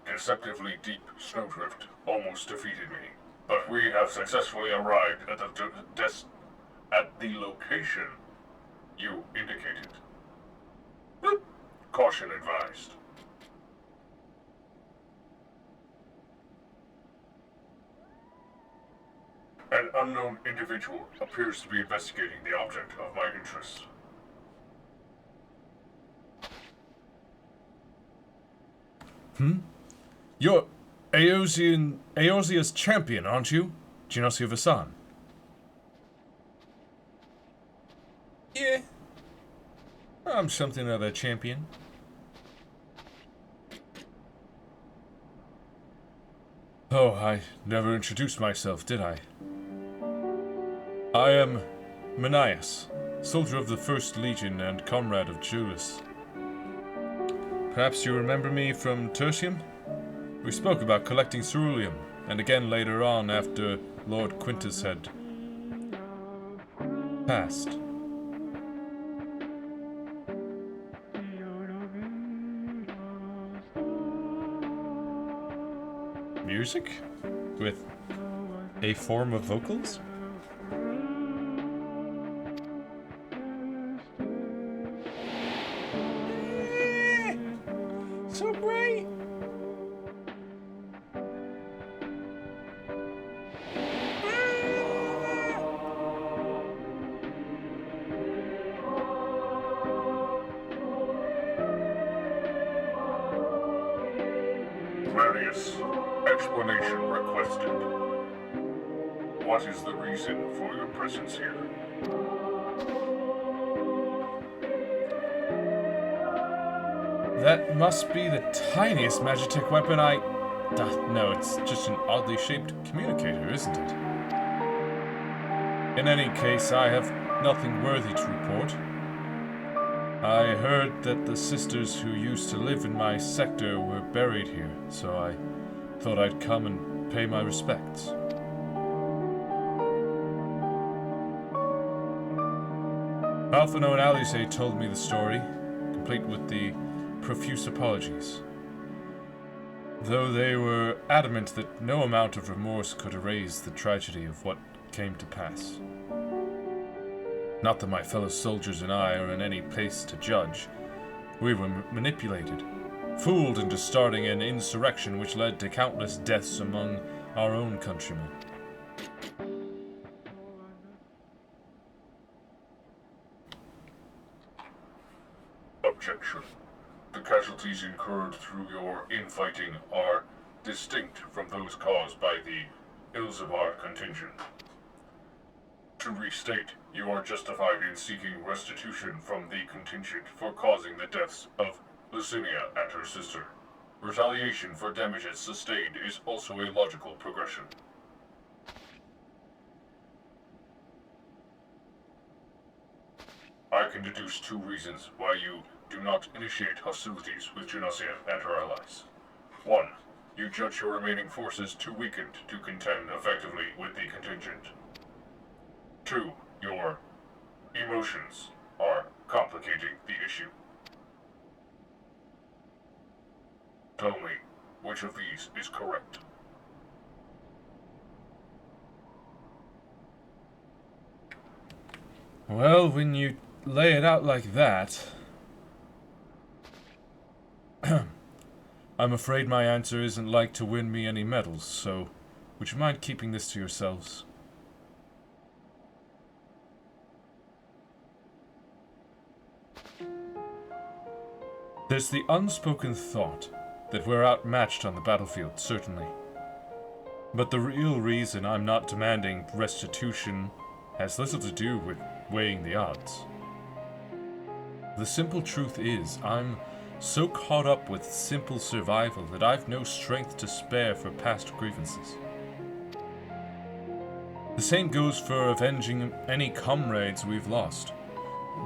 Deceptively deep snowdrift almost defeated me, but we have successfully arrived at the location you indicated. Caution advised. An unknown individual appears to be investigating the object of my interest. You're Eorzea's champion, aren't you? Genosio Vasan. Yeah. I'm something of a champion. Oh, I never introduced myself, did I? I am Manias, soldier of the First Legion and comrade of Julius. Perhaps you remember me from Tertium? We spoke about collecting ceruleum, and again later on after Lord Quintus had passed. Music? With a form of vocals? Marius, explanation requested. What is the reason for your presence here? That must be the tiniest Magitech weapon no, it's just an oddly shaped communicator, isn't it? In any case, I have nothing worthy to report. I heard that the sisters who used to live in my sector were buried here, so I thought I'd come and pay my respects. Alphino and Alice told me the story, complete with the profuse apologies. Though they were adamant that no amount of remorse could erase the tragedy of what came to pass. Not that my fellow soldiers and I are in any place to judge. We were manipulated, fooled into starting an insurrection which led to countless deaths among our own countrymen. Objection. The casualties incurred through your infighting are distinct from those caused by the Ilzavar contingent. To restate, you are justified in seeking restitution from the contingent for causing the deaths of Lucinia and her sister. Retaliation for damages sustained is also a logical progression. I can deduce two reasons why you do not initiate hostilities with Genossia and her allies. 1. You judge your remaining forces too weakened to contend effectively with the contingent. 2. Your emotions are complicating the issue. Tell me, which of these is correct? Well, when you lay it out like that, I'm afraid my answer isn't like to win me any medals, so would you mind keeping this to yourselves? There's the unspoken thought that we're outmatched on the battlefield, certainly. But the real reason I'm not demanding restitution has little to do with weighing the odds. The simple truth is, I'm so caught up with simple survival that I've no strength to spare for past grievances. The same goes for avenging any comrades we've lost,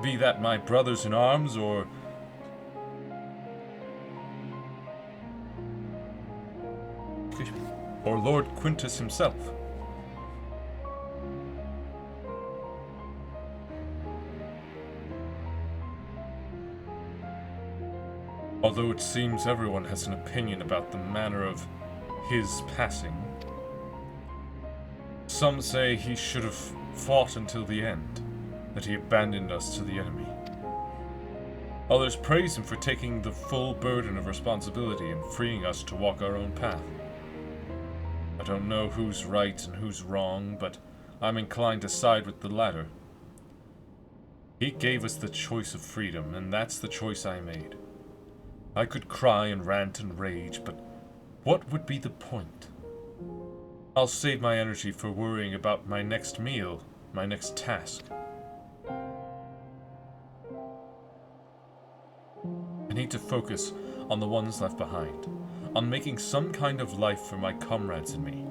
be that my brothers in arms or Lord Quintus himself. Although it seems everyone has an opinion about the manner of his passing. Some say he should have fought until the end, that he abandoned us to the enemy. Others praise him for taking the full burden of responsibility and freeing us to walk our own path. I don't know who's right and who's wrong, but I'm inclined to side with the latter. He gave us the choice of freedom, and that's the choice I made. I could cry and rant and rage, but what would be the point? I'll save my energy for worrying about my next meal, my next task. I need to focus on the ones left behind, on making some kind of life for my comrades and me.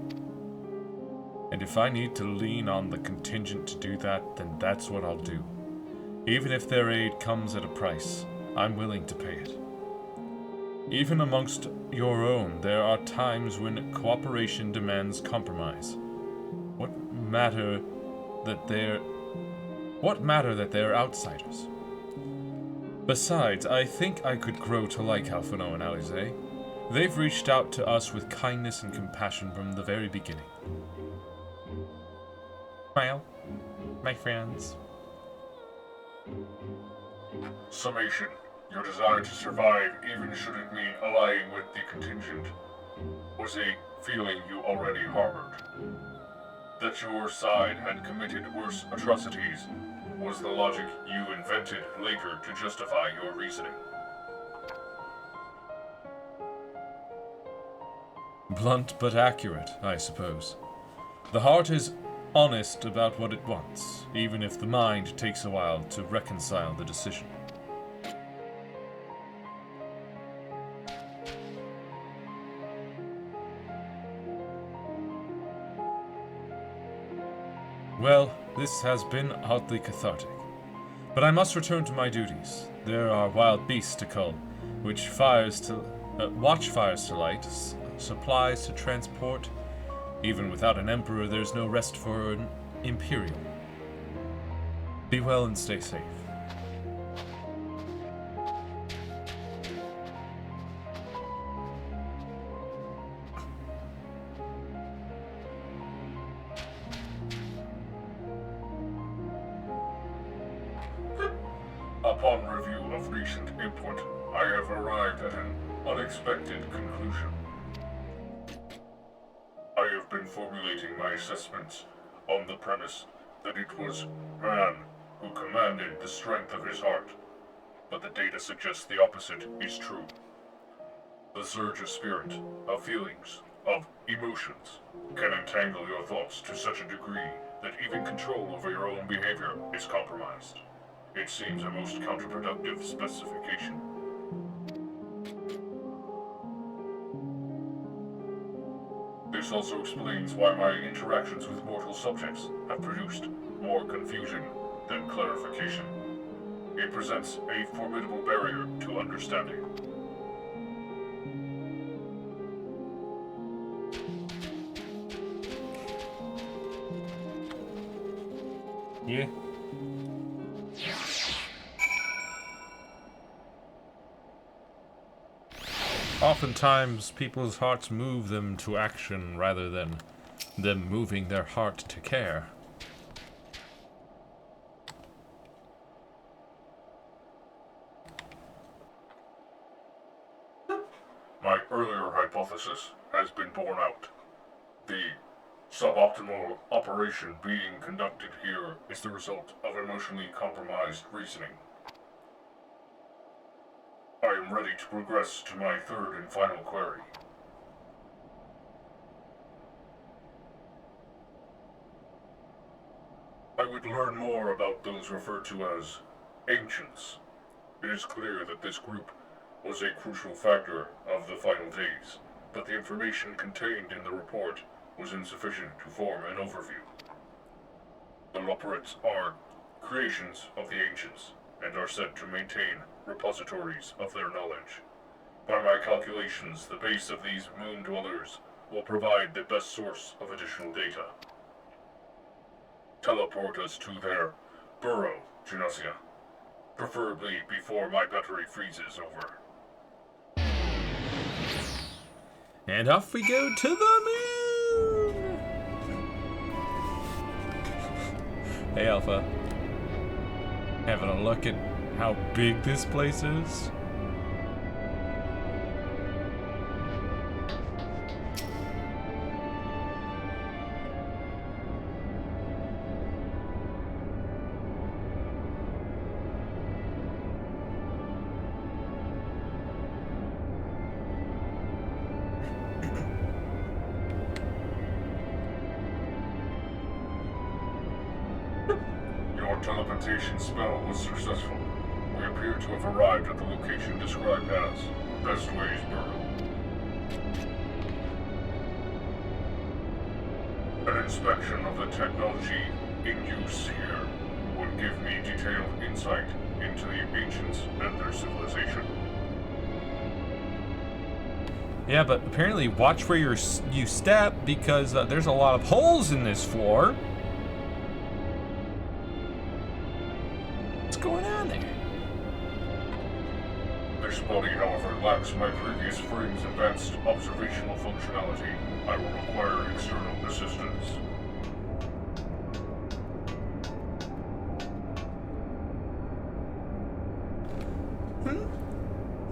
And if I need to lean on the contingent to do that, then that's what I'll do. Even if their aid comes at a price, I'm willing to pay it. Even amongst your own, there are times when cooperation demands compromise. What matter that they're outsiders? Besides, I think I could grow to like Alphino and Alize. They've reached out to us with kindness and compassion from the very beginning. Well, my friends. Summation. Your desire to survive, even should it mean allying with the contingent, was a feeling you already harbored. That your side had committed worse atrocities was the logic you invented later to justify your reasoning. Blunt but accurate, I suppose. The heart is honest about what it wants, even if the mind takes a while to reconcile the decision. Well, this has been oddly cathartic. But I must return to my duties. There are wild beasts to cull, watch fires to light, supplies to transport. Even without an emperor, there's no rest for an imperial. Be well and stay safe. Upon review of recent input, I have arrived at an unexpected conclusion. I have been formulating my assessments on the premise that it was Man who commanded the strength of his heart, but the data suggests the opposite is true. The surge of spirit, of feelings, of emotions, can entangle your thoughts to such a degree that even control over your own behavior is compromised. It seems a most counterproductive specification. This also explains why my interactions with mortal subjects have produced more confusion than clarification. It presents a formidable barrier to understanding. Yeah. Oftentimes, people's hearts move them to action rather than them moving their heart to care. My earlier hypothesis has been borne out. The suboptimal operation being conducted here is the result of emotionally compromised reasoning. I am ready to progress to my third and final query. I would learn more about those referred to as Ancients. It is clear that this group was a crucial factor of the final days, but the information contained in the report was insufficient to form an overview. The Loporrits are creations of the Ancients, and are said to maintain repositories of their knowledge. By my calculations, the base of these moon dwellers will provide the best source of additional data. Teleport us to their burrow, Genossia, preferably before my battery freezes over. And off we go to the moon! Hey, Alpha. Having a look at how big this place is? Your teleportation spell was successful. We appear to have arrived at the location described as Bestway's Burrow. An inspection of the technology in use here would give me detailed insight into the Ancients and their civilization. Yeah, but apparently watch where you step, because there's a lot of holes in this floor. What's going on there? This body, however, lacks my previous frame's advanced observational functionality. I will require external assistance.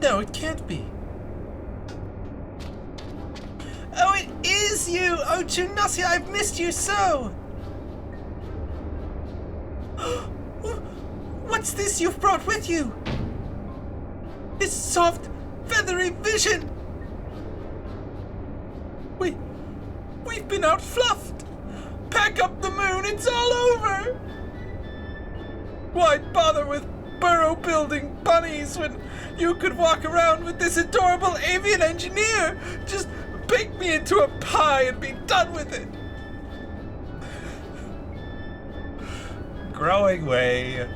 No, it can't be. Oh, it is you! Oh, Genossia, I've missed you so! What's this you've brought with you? This soft, feathery vision! We've been outfluffed! Pack up the moon, it's all over! Why bother with burrow-building bunnies when you could walk around with this adorable avian engineer? Just bake me into a pie and be done with it! Growing way.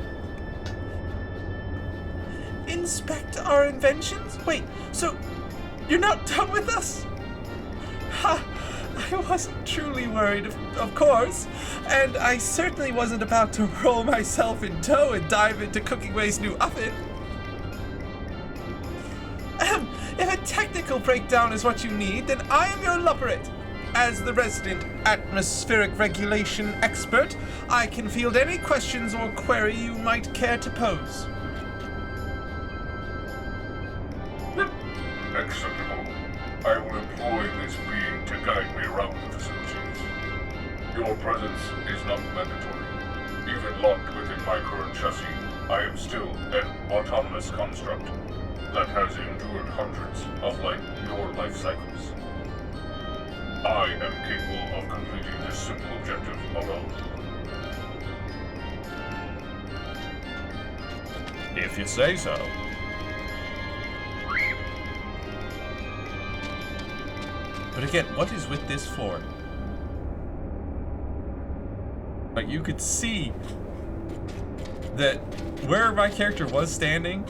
Inspect our inventions? Wait, so you're not done with us? Ha! I wasn't truly worried, of course, and I certainly wasn't about to roll myself in tow and dive into Cooking Way's new oven. If a technical breakdown is what you need, then I am your lubberette. As the resident atmospheric regulation expert, I can field any questions or query you might care to pose. Acceptable. I will employ this being to guide me around the facilities. Your presence is not mandatory. Even locked within my current chassis, I am still an autonomous construct that has endured hundreds of your life cycles. I am capable of completing this simple objective alone. If you say so. But again, what is with this floor? Like, you could see that where my character was standing,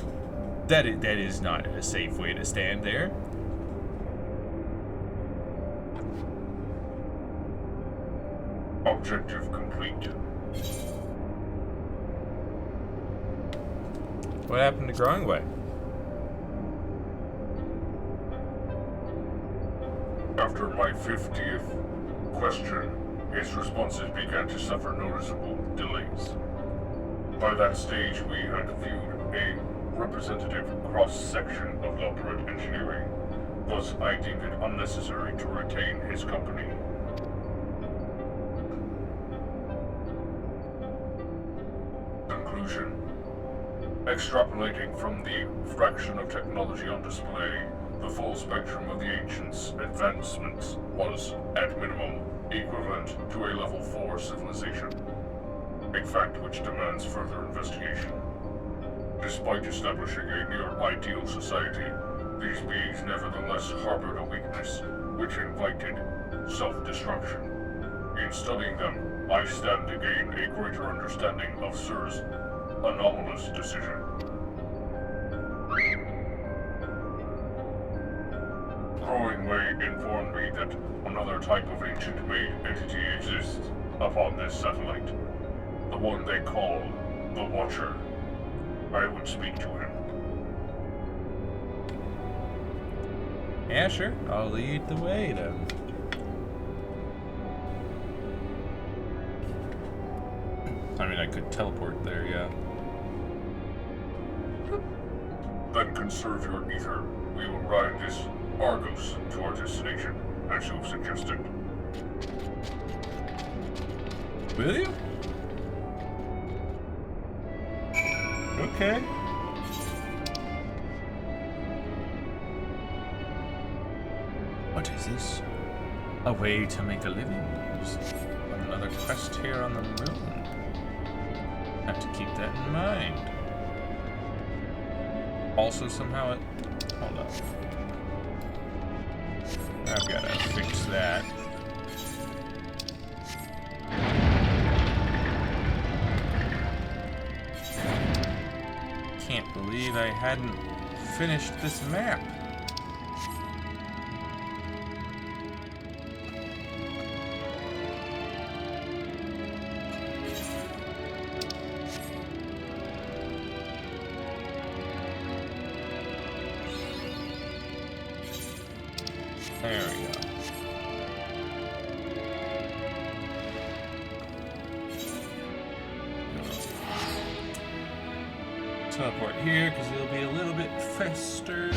that is not a safe way to stand there. Objective complete. What happened to Growing Way? After my 50th question, its responses began to suffer noticeable delays. By that stage, we had viewed a representative cross-section of Lubberette Engineering. Thus, I deemed it unnecessary to retain his company. Conclusion. Extrapolating from the fraction of technology on display, the full spectrum of the ancients' advancements was, at minimum, equivalent to a level 4 civilization, a fact which demands further investigation. Despite establishing a near-ideal society, these beings nevertheless harbored a weakness which invited self-destruction. In studying them, I stand to gain a greater understanding of Sir's anomalous decision. Growing Way informed me that another type of ancient-made entity exists upon this satellite. The one they call the Watcher. I would speak to him. Yeah, sure. I'll lead the way then. I mean, I could teleport there, yeah. Then conserve your ether. We will ride this Argos to our destination, as you've suggested. Will you? Okay. What is this? A way to make a living. Just another quest here on the moon. Have to keep that in mind. Also, somehow it. Hold up. I've got to fix that. Can't believe I hadn't finished this map. There we go. Teleport here because it'll be a little bit faster.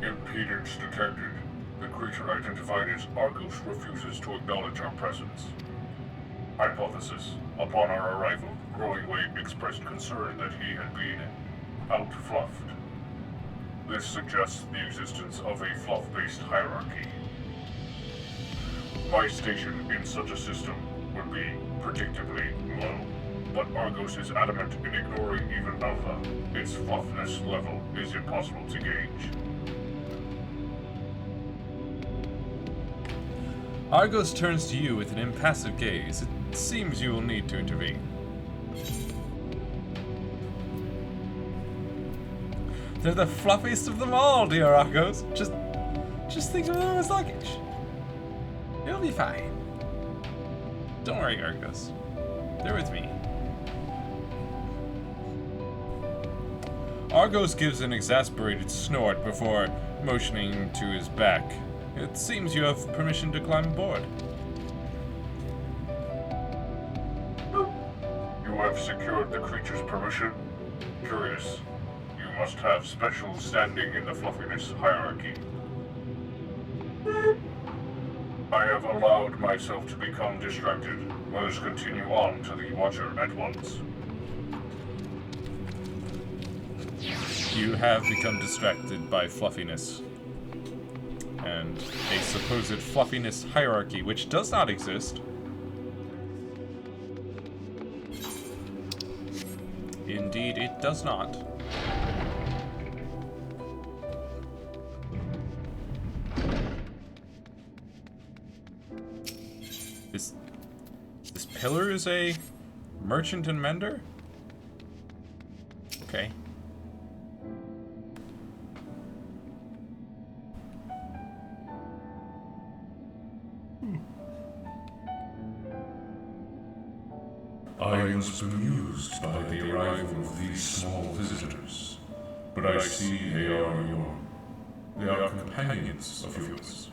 Impedance detected. The creature identified as Argos refuses to acknowledge our presence. Hypothesis. Upon our arrival, Growing Wave expressed concern that he had been outfluffed. This suggests the existence of a fluff-based hierarchy. My station in such a system would be predictably low, but Argos is adamant in ignoring even Alpha. Its fluffness level is impossible to gauge. Argos turns to you with an impassive gaze. It seems you will need to intervene. They're the fluffiest of them all, dear Argos. Just think of them as luggage. It'll be fine. Don't worry, Argos. They're with me. Argos gives an exasperated snort before motioning to his back. It seems you have permission to climb aboard. You have secured the creature's permission? Curious. You must have special standing in the fluffiness hierarchy. I have allowed myself to become distracted. Let us continue on to the Watcher at once. You have become distracted by fluffiness. And a supposed fluffiness hierarchy, which does not exist. Indeed, it does not. This pillar is a merchant and mender? Okay. I was bemused by the arrival of these small visitors, but I see they are companions of yours.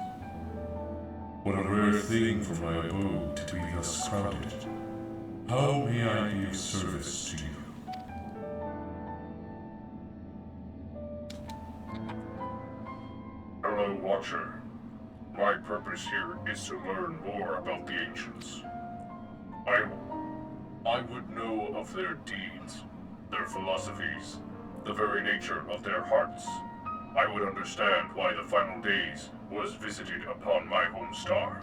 What a rare thing for my abode to be thus crowded. How may I be of service to you? Hello, Watcher. My purpose here is to learn more about the Ancients. I would know of their deeds, their philosophies, the very nature of their hearts. I would understand why the final days was visited upon my home star.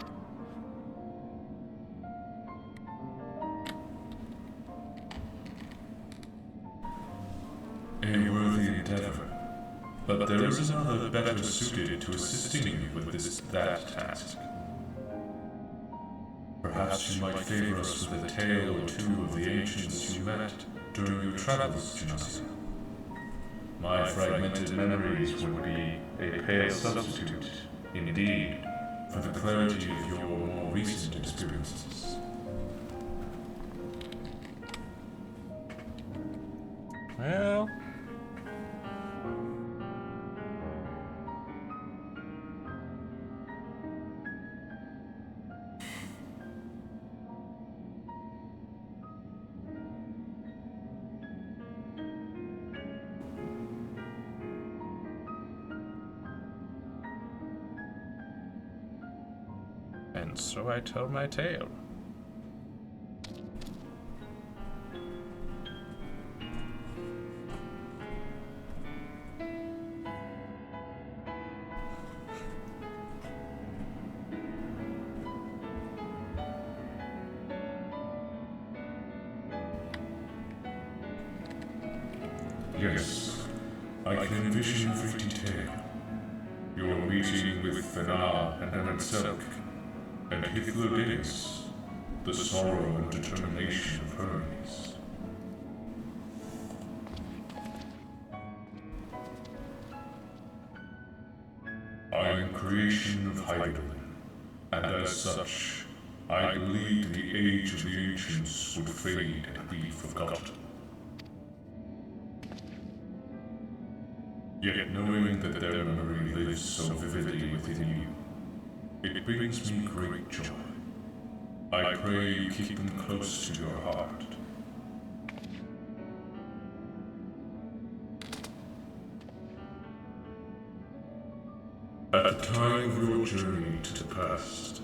A worthy endeavor, but there is another better suited to assisting you with that task. Perhaps you might favor us with a tale or two of the ancients you met during your travels, Genasi. My fragmented memories would be a pale substitute, indeed, for the clarity of your more recent experiences. Well... And so I tell my tale. Yes, I can envision every detail. Your meeting with Fennar and Anselk, and Hythlodaeus, the sorrow and determination of Hermes. I am creation of Hydaelyn, and as such, I believe the age of the ancients would fade and be forgotten. Yet knowing that their memory lives so vividly within you, it brings me great joy. I pray you keep them close to your heart. At the time of your journey to the past,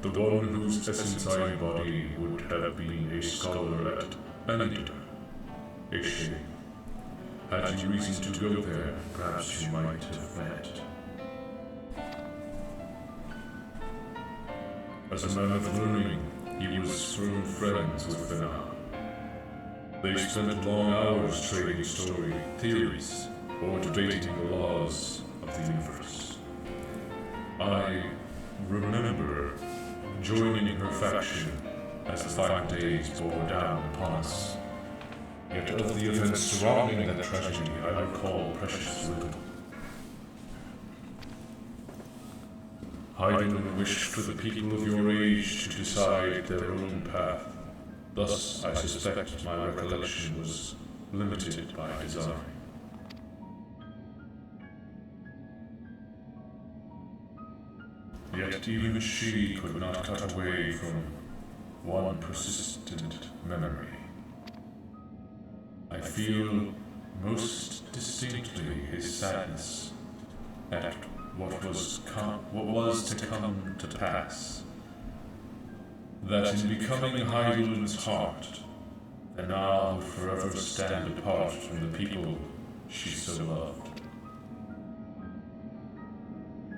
the one whose essence I embody would have been a scholar at Anita. A shame. Had you reason to go there, perhaps you might have met. As a man of learning, he was firm friends with Vena. They spent long hours trading story, theories, or debating the laws of the universe. I remember joining her faction as the final days bore down upon us. Yet of the events surrounding that tragedy, I recall precious little. Haydn wished for the people of your age to decide their own path. Thus, I suspect my recollection was limited by design. Yet even she could not cut away from one persistent memory. I feel most distinctly his sadness at what was to come to pass. That in becoming Heidel's heart, Vena would forever stand apart from the people she so loved.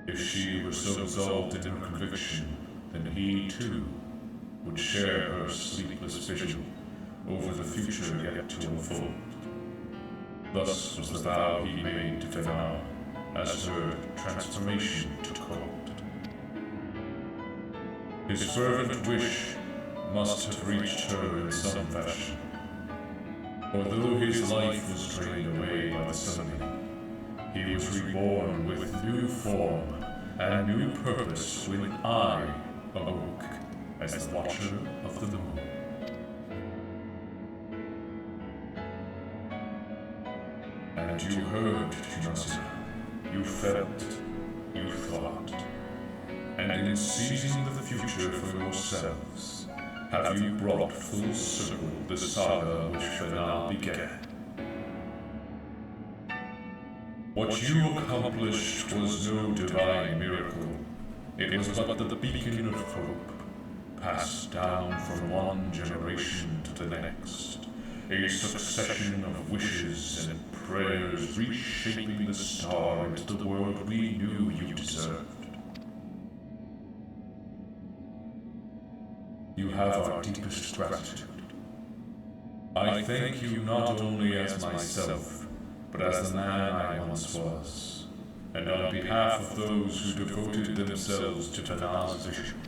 If she were so resolved in her conviction, then he too would share her sleepless vigil over the future yet to unfold. Thus was the vow he made to Vena as her transformation took hold. His fervent wish must have reached her in some fashion. Although his life was drained away by the sunbeam, he was reborn with new form and new purpose when I awoke as the Watcher of the Moon. And you heard, Tunisia. You felt, you thought. And in seizing the future for yourselves, have you brought full circle the saga which Vena began. What you accomplished was no divine miracle. It was but the beacon of hope, passed down from one generation to the next, a succession of wishes and prayers reshaping the star into the world we knew you deserved. You have our deepest gratitude. I thank you not only as myself, but as the man I once was, and on behalf of those who devoted themselves to Vena's vision.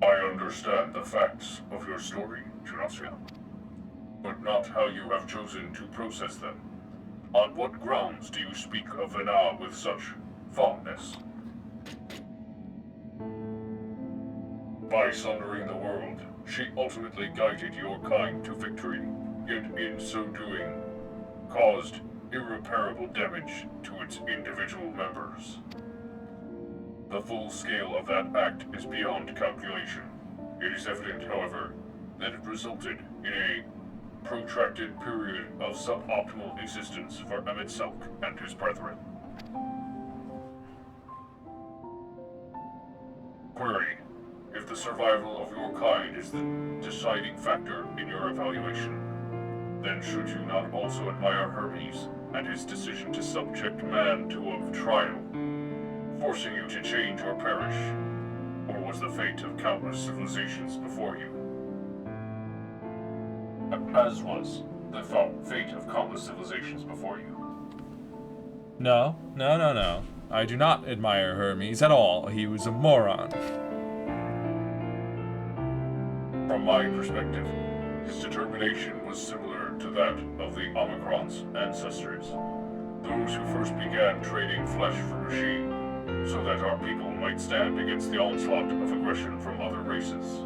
I understand the facts of your story, Tunisia, but not how you have chosen to process them. On what grounds do you speak of Vena with such fondness? By sundering the world, she ultimately guided your kind to victory, yet in so doing, caused irreparable damage to its individual members. The full scale of that act is beyond calculation. It is evident, however, that it resulted in a protracted period of suboptimal existence for Emet-Selch and his brethren. Query: if the survival of your kind is the deciding factor in your evaluation, then should you not also admire Hermes and his decision to subject man to a trial, forcing you to change or perish? Or was the fate of countless civilizations before you? As was the fate of countless civilizations before you. No. I do not admire Hermes at all. He was a moron. From my perspective, his determination was similar to that of the Omicron's ancestors, those who first began trading flesh for machine, so that our people might stand against the onslaught of aggression from other races.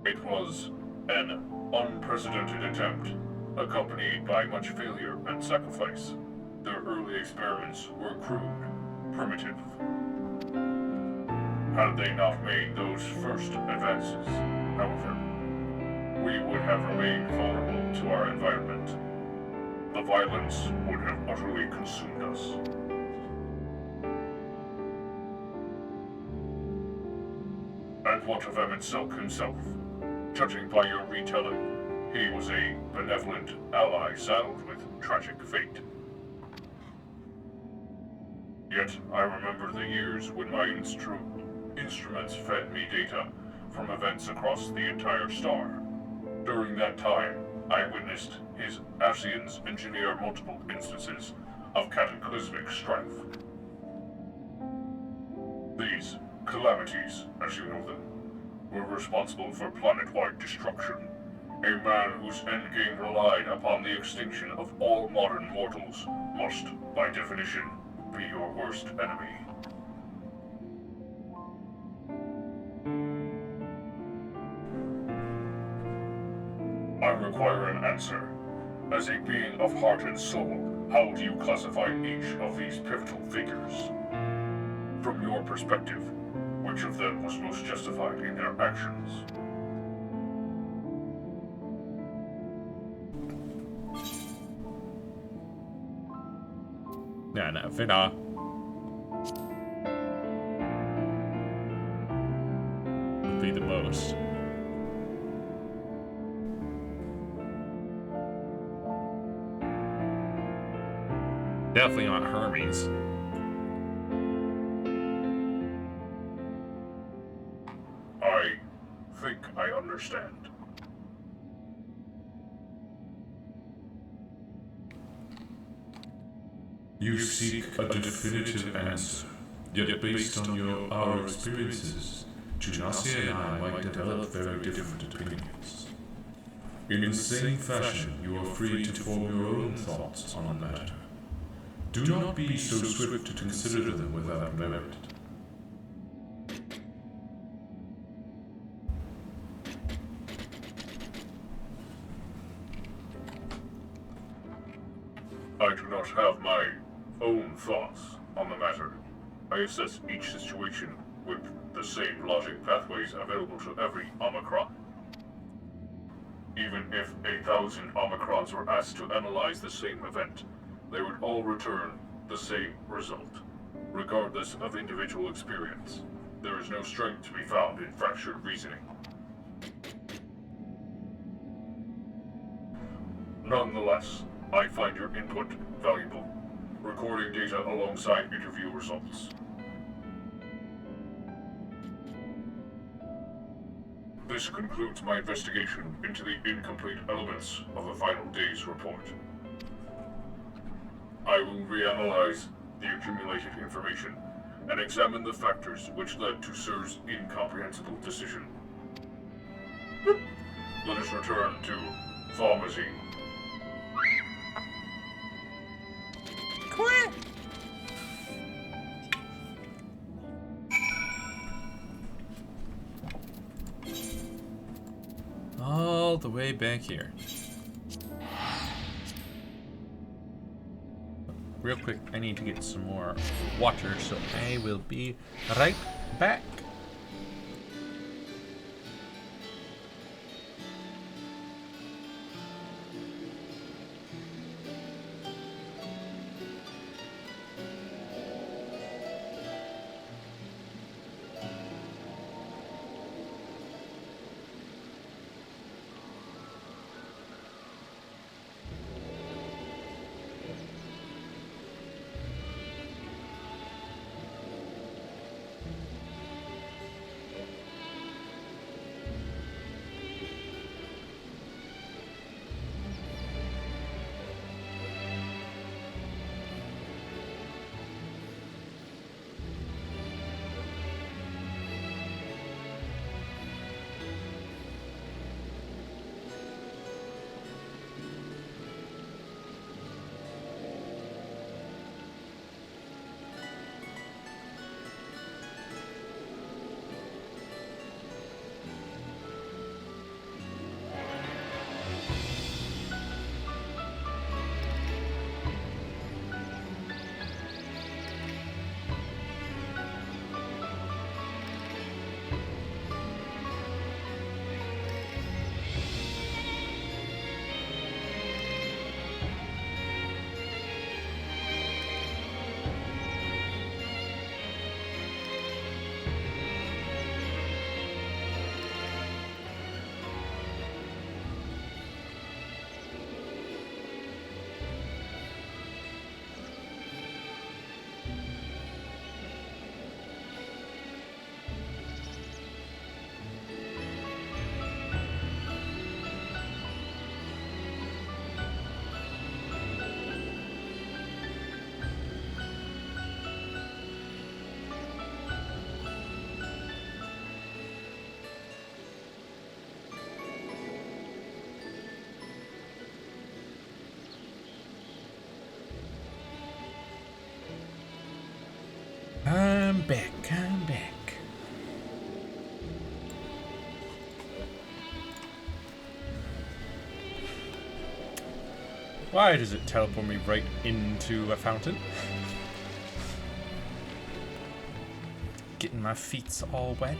It was an unprecedented attempt, accompanied by much failure and sacrifice, Their early experiments were crude, primitive. Had they not made those first advances, however, we would have remained vulnerable to our environment. The violence would have utterly consumed us. And what of Emmett Silk himself? Judging by your retelling, he was a benevolent ally saddled with tragic fate. Yet I remember the years when my instruments fed me data from events across the entire star. During that time, I witnessed his Ascians engineer multiple instances of cataclysmic strife. These calamities, as you know them, were responsible for planet-wide destruction. A man whose endgame relied upon the extinction of all modern mortals must, by definition, be your worst enemy. I require an answer. As a being of heart and soul, how do you classify each of these pivotal figures? From your perspective, which of them was most justified in their actions? No, Vidar. Would be the most. Definitely not Hermes. I think I understand. You seek a definitive answer, yet based on our experiences, Junassia and I might develop very different opinions. In the same fashion, you are free to form your own thoughts on the matter. Do not be so swift to consider them without merit. I do not have my own thoughts on the matter. I assess each situation with the same logic pathways available to every Omicron. Even if 1,000 Omicrons were asked to analyze the same event, they would all return the same result, regardless of individual experience. There is no strength to be found in fractured reasoning. Nonetheless, I find your input valuable, recording data alongside interview results. This concludes my investigation into the incomplete elements of the final day's report. I will reanalyze the accumulated information and examine the factors which led to Sir's incomprehensible decision. Let us return to Pharmacy. Quack! All the way back here. Real quick, I need to get some more water, so I will be right back. back, come back. Why does it teleport me right into a fountain? Getting my feet all wet.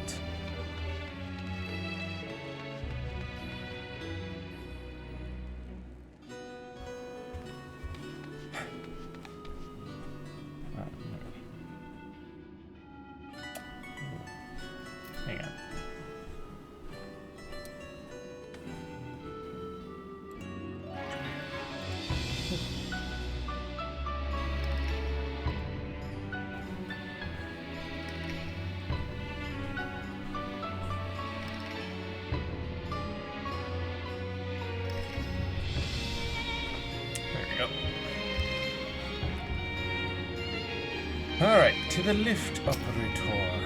Hang on. There we go. Alright, to the lift operator.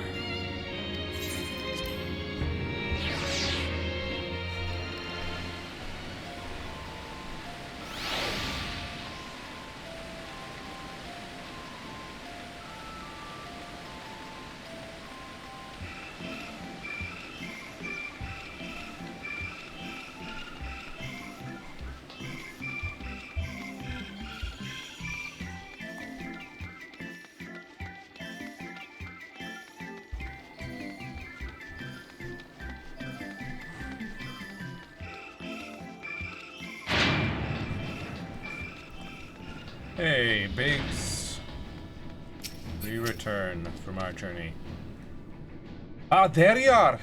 Hey, Biggs. We return from our journey. Ah, there you are!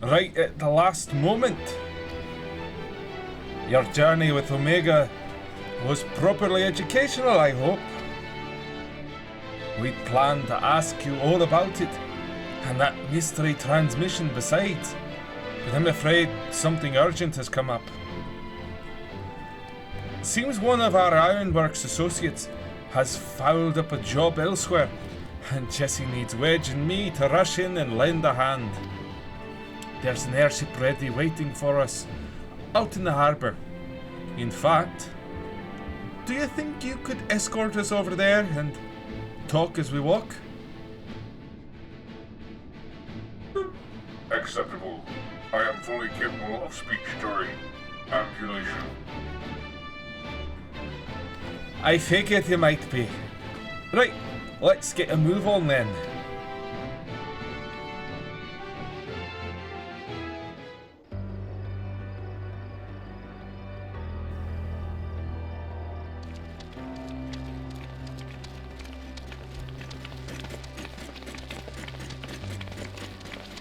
Right at the last moment. Your journey with Omega was properly educational, I hope. We'd planned to ask you all about it, and that mystery transmission besides, but I'm afraid something urgent has come up. Seems one of our Ironworks associates has fouled up a job elsewhere, and Jesse needs Wedge and me to rush in and lend a hand. There's an airship ready waiting for us, out in the harbour. In fact, do you think you could escort us over there and talk as we walk? Acceptable. I am fully capable of speech during ambulation. I figured you might be. Right, let's get a move on then.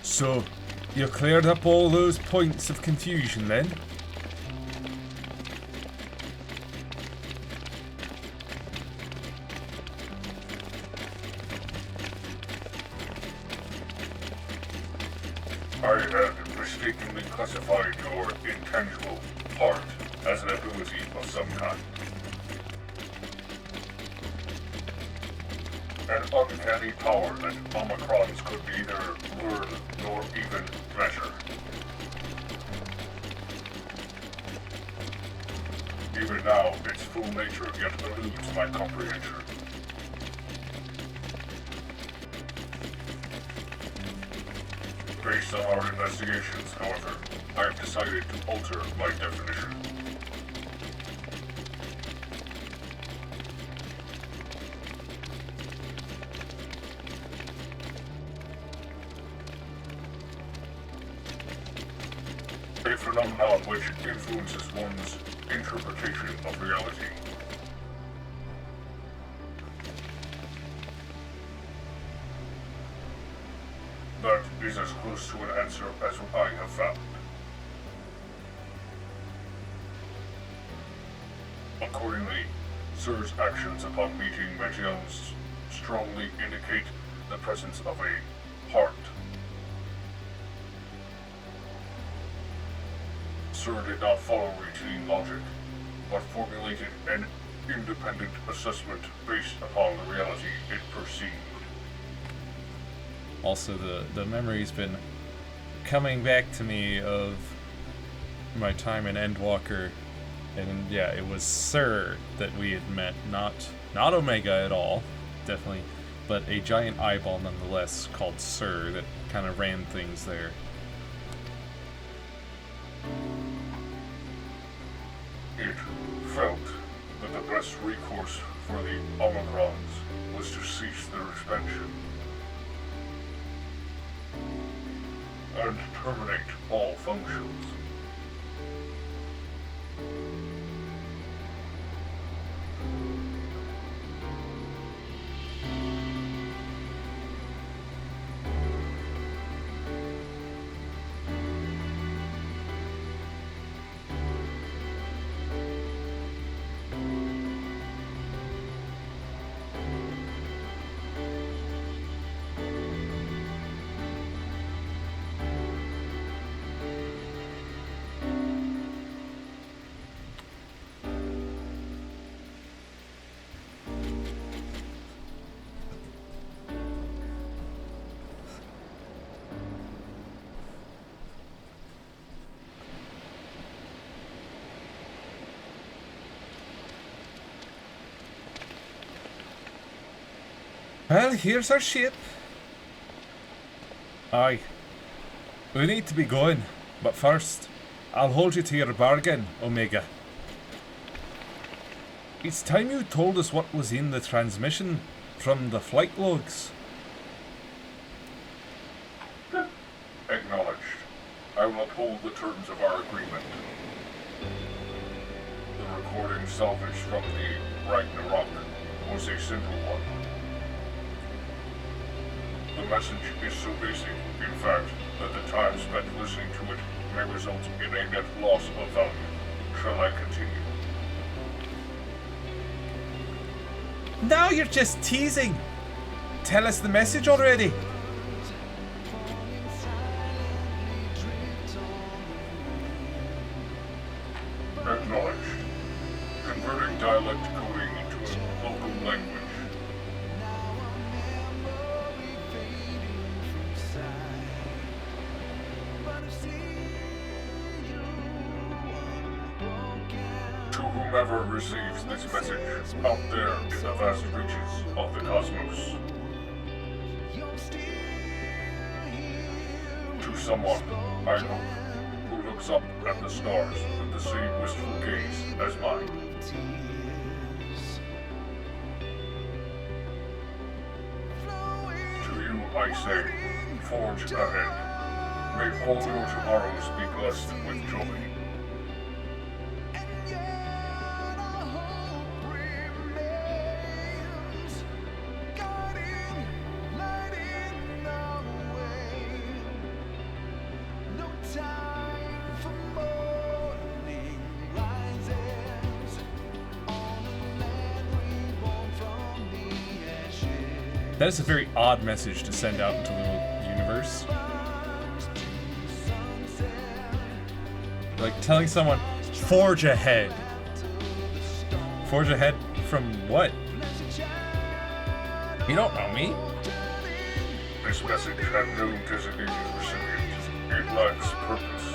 So, you cleared up all those points of confusion then? I had mistakenly classified your intangible part as an ability of some kind. An uncanny power that Omicrons could neither learn nor even measure. Even now, its full nature yet eludes my comprehension. Based on our investigations, however, I have decided to alter my definition. A phenomenon which influences one's interpretation of reality. That is as close to an answer as I have found. Accordingly, Sir's actions upon meeting Meteons strongly indicate the presence of a heart. Sir did not follow routine logic, but formulated an independent assessment based upon the reality it perceived. Also, the memory's been coming back to me of my time in Endwalker, and yeah, it was Sir that we had met, not Omega at all. Definitely but a giant eyeball nonetheless called Sir that kind of ran things there. It felt that the best recourse for the Omicrons was to cease their expansion and terminate all functions. Well, here's our ship. Aye. We need to be going, but first, I'll hold you to your bargain, Omega. It's time you told us what was in the transmission from the flight logs. Acknowledged. I will uphold the terms of our agreement. The recording salvaged from the Ragnarok was a simple one. The message is so basic, in fact, that the time spent listening to it may result in a net loss of value. Shall I continue? Now you're just teasing. Tell us the message already. Acknowledged. Converting dialect coding into a local language. To whomever receives this message out there in the vast reaches of the cosmos. To someone, I hope, who looks up at the stars with the same wistful gaze as mine. To you I say, forge ahead. May all your tomorrows be blessed with joy. That is a very odd message to send out into the universe. Like telling someone, forge ahead. Forge ahead from what? You don't know me. This message had no designated recipient. It lacks purpose.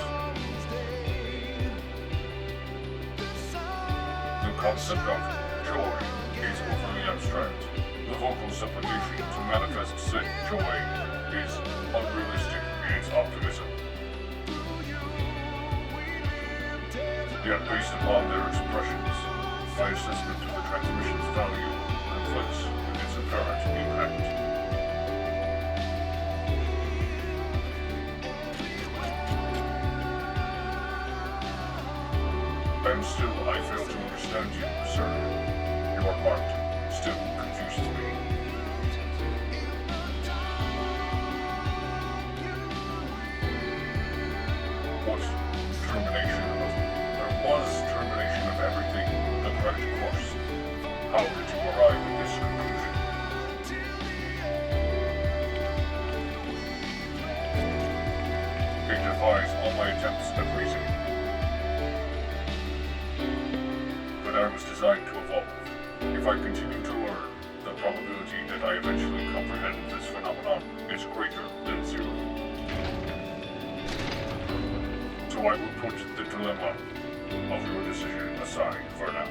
The concept of joy is overly abstract. The vocal supplication to manifest said joy is unrealistic in its optimism. Yet based upon their expressions, my assessment of the transmission's value conflicts with its apparent impact. And still I fail to understand you, sir. Your part still confuses me. Was termination of everything the correct course? How did you arrive at this conclusion? It defies all my attempts at reasoning. But I was designed to evolve. If I continue to learn, the probability that I eventually comprehend this phenomenon is greater than zero. So I will put the dilemma of your decision aside for now.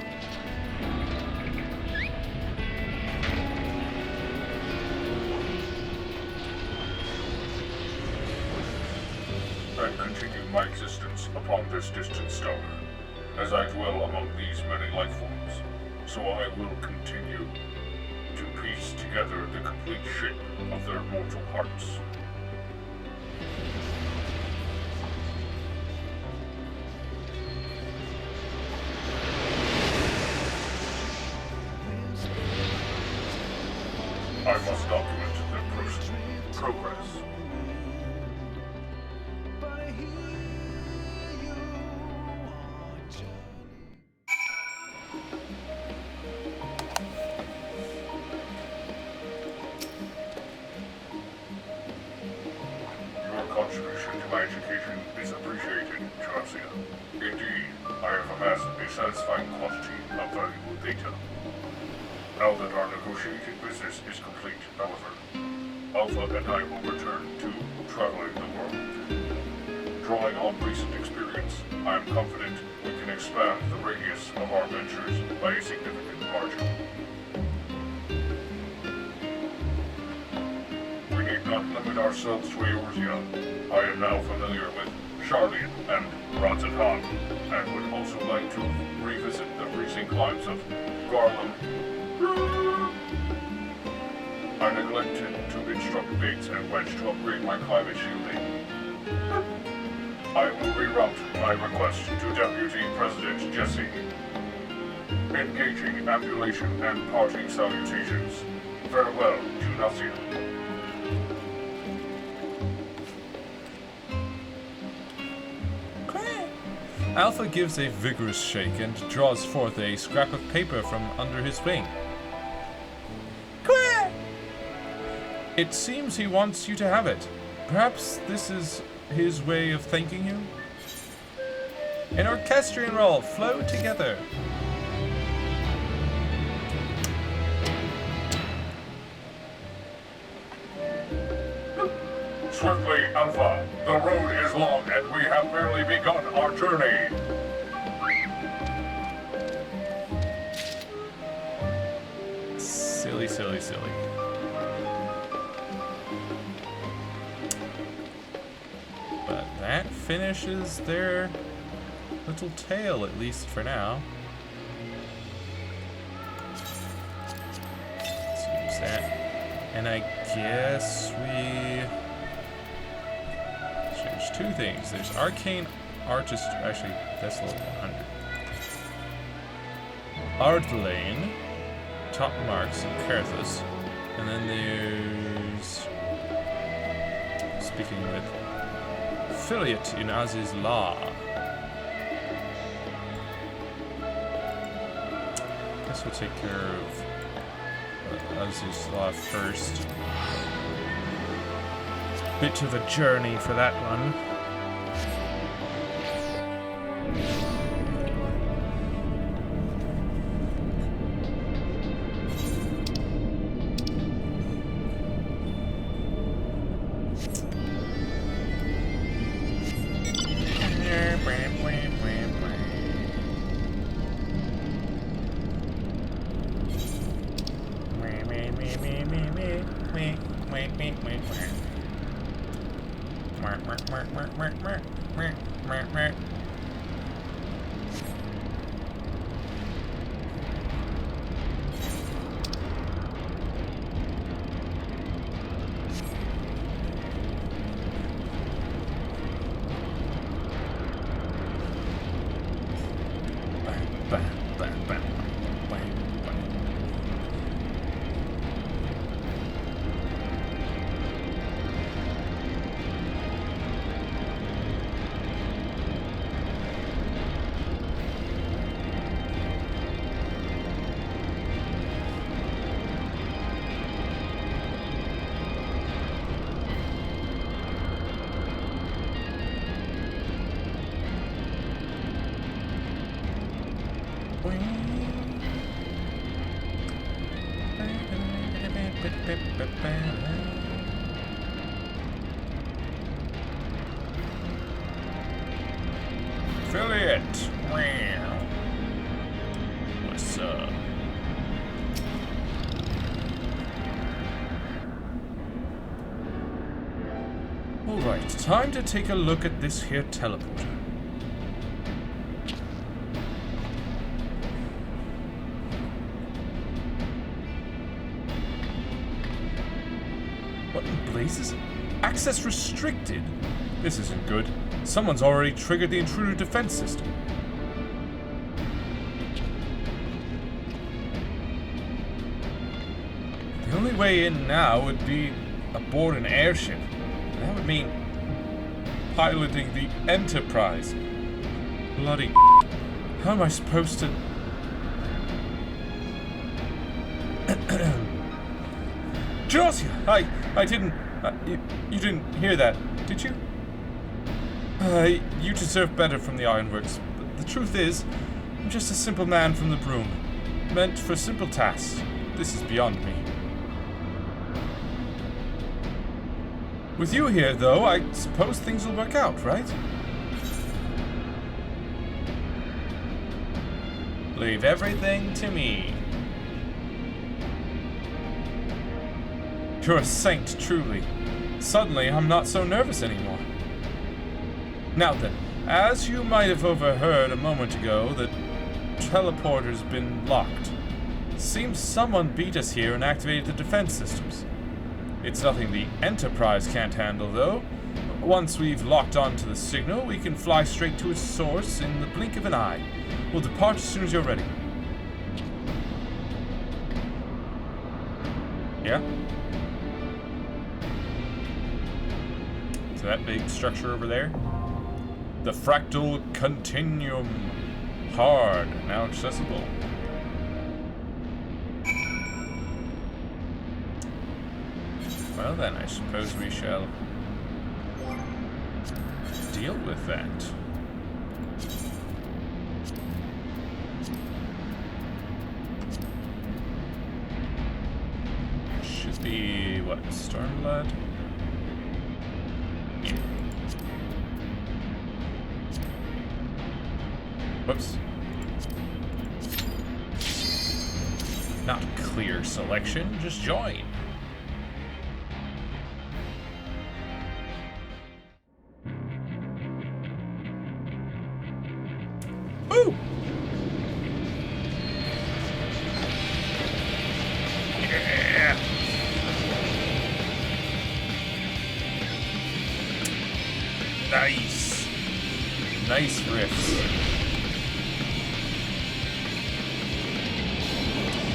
upon this distant star, as I dwell among these many life forms, so I will continue to piece together the complete shape of their mortal hearts. I must document their progress. Your contribution to my education is appreciated, Charasia. Indeed, I have amassed a satisfying quantity of valuable data. Now that our negotiated business is complete, however, Alpha and I will return to traveling the world. Drawing on recent experience, I am confident we can expand the radius of our ventures by a significant margin. We need not limit ourselves to Eorzea. I am now familiar with Sharlayan and Ranzan, and would also like to revisit the freezing climes of Garlem. I neglected to instruct Bates and Wedge to upgrade my climate shielding. I will reroute my request to Deputy President Jesse. Engaging ambulation and parting salutations. Farewell, Junacia. Alpha gives a vigorous shake and draws forth a scrap of paper from under his wing. It seems he wants you to have it. Perhaps this is his way of thanking you? An orchestrion roll, flow together. Swiftly, Alpha. The road is long and we have barely begun our journey. Silly, silly, silly. But that finishes their little tale, at least for now. Let's use that. And I guess we change two things. There's Arcane Artistry. Actually, that's level 100. Ardlane, Top Marks, and Carthus. And then there's, speaking with Affiliate in Aziz's Law. Guess we'll take care of Aziz's Law first. Bit of a journey for that one. Affiliate. What's up? Alright, time to take a look at this here teleporter. What in blazes? Access restricted. This isn't good. Someone's already triggered the intruder defense system. The only way in now would be aboard an airship. And that would mean piloting the Enterprise. Bloody how am I supposed to... Jurasia! I didn't... you didn't hear that, did you? You deserve better from the Ironworks. But the truth is, I'm just a simple man from the Broom. Meant for simple tasks. This is beyond me. With you here, though, I suppose things will work out, right? Leave everything to me. You're a saint, truly. Suddenly, I'm not so nervous anymore. Now then, as you might have overheard a moment ago, the teleporter's been locked. Seems someone beat us here and activated the defense systems. It's nothing the Enterprise can't handle, though. Once we've locked onto the signal, we can fly straight to its source in the blink of an eye. We'll depart as soon as you're ready. Yeah? So that big structure over there? The Fractal Continuum. Hard, now accessible. Well then, I suppose we shall deal with that. Should be, what, Stormblood? Yeah. Whoops. Not clear selection, just join. Woo! Yeah! Nice! Nice riffs.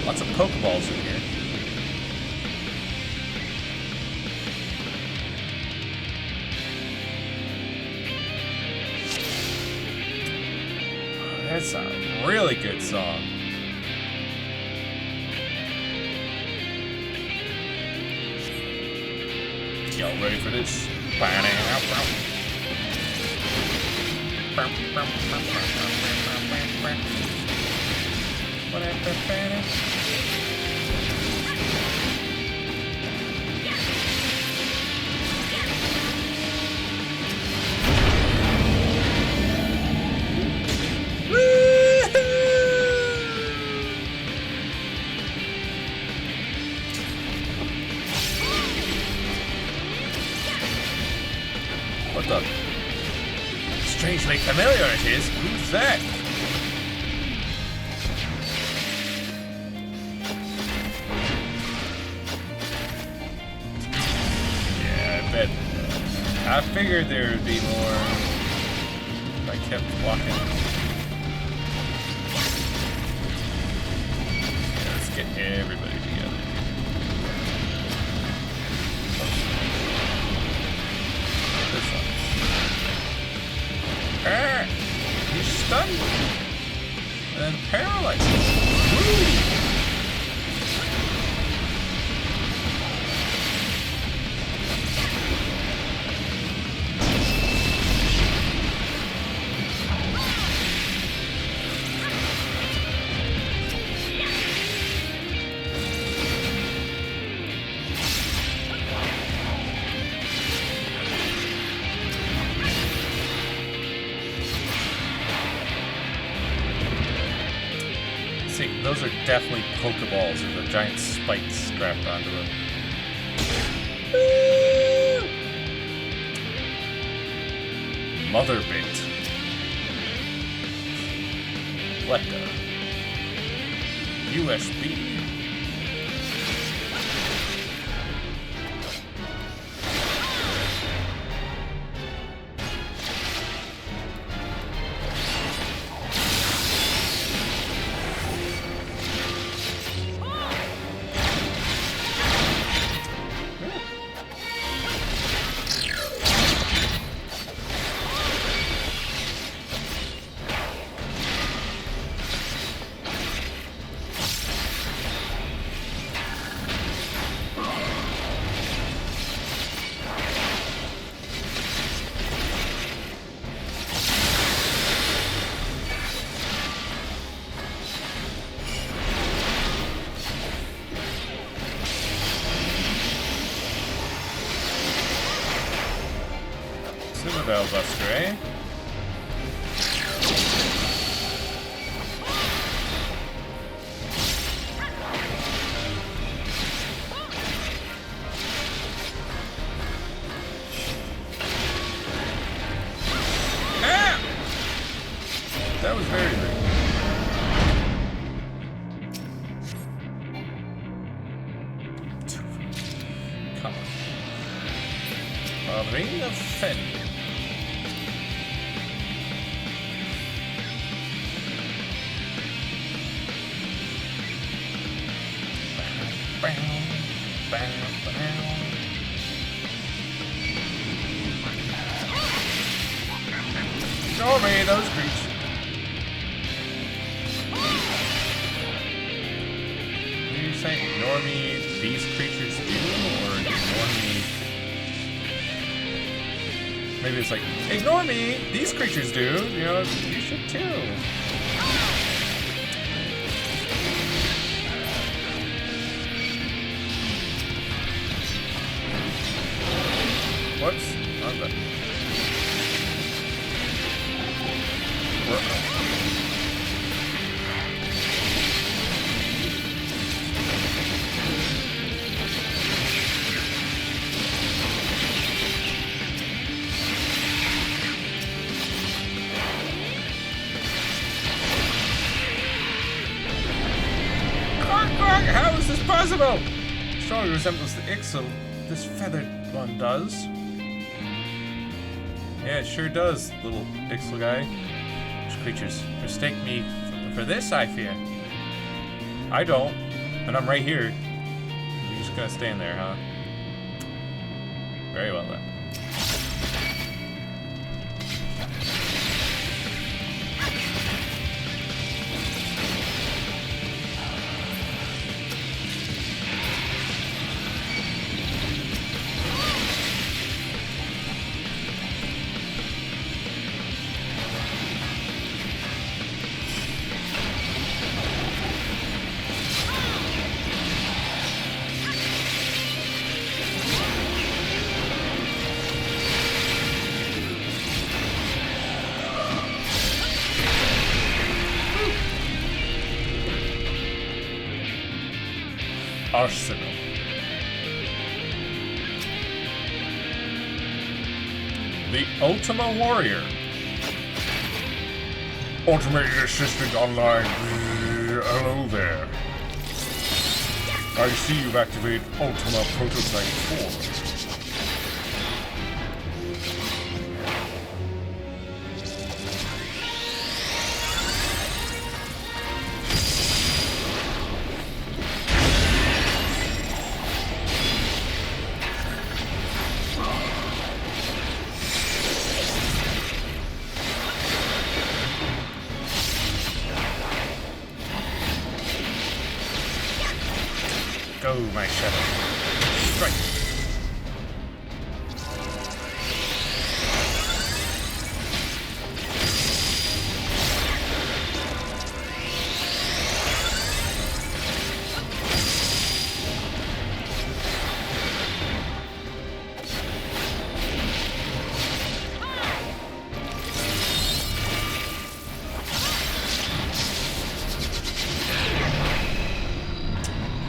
Lots of Pokeballs in here. Oh, that's a really good song. Y'all ready for this? What the? Strangely familiar it is. Who's that? I figured there would be more if I kept walking. Yeah, let's get everybody together. This one. Ah! He's stunned and then paralyzed. Woo! See, those are definitely Pokeballs with a giant spike strapped onto them. Mother Bit. Lepta. USB. Spellbuster, eh? Ah! That was very rude. Come on. A ring of Fen. Ignore me, those creatures. Did you say ignore me, these creatures do, or ignore me? Maybe it's like, ignore me, these creatures do. You know, you should too. Whoops. Not that. How is this possible? Strongly resembles the Ixal. This feathered one does. Yeah, it sure does, little Ixal guy. These creatures mistake me for this, I fear. I don't, and I'm right here. You're just gonna stand there, huh? Very well then. Arsenal. The Ultima Warrior. Automated assistant online. Hello there. I see you've activated Ultima Prototype 4. Go, my shadow. Strike.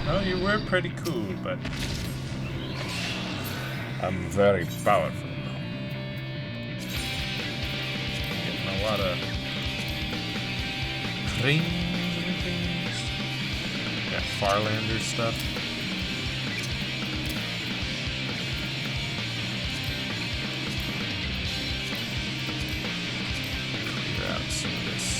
Well, you were pretty cool, but I'm very powerful now. Getting a lot of rings and things. Got Farlander stuff. Clear out some of this.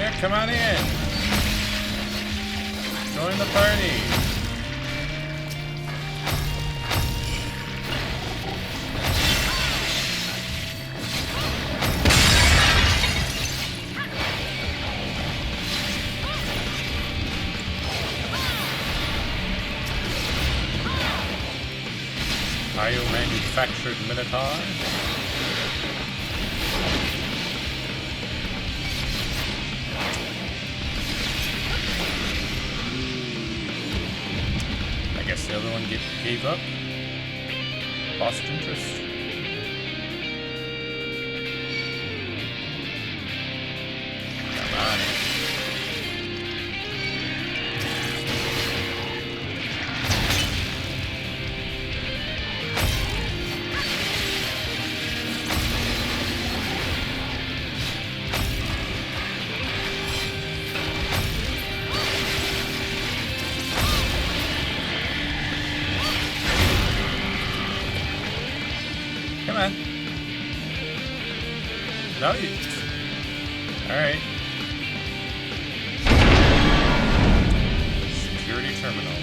Yeah, come on in. Join the party. Bio-manufactured Minotaur. I guess the other one gave up. Lost interest. Come on in. Come on. No, you. Alright. Security terminal.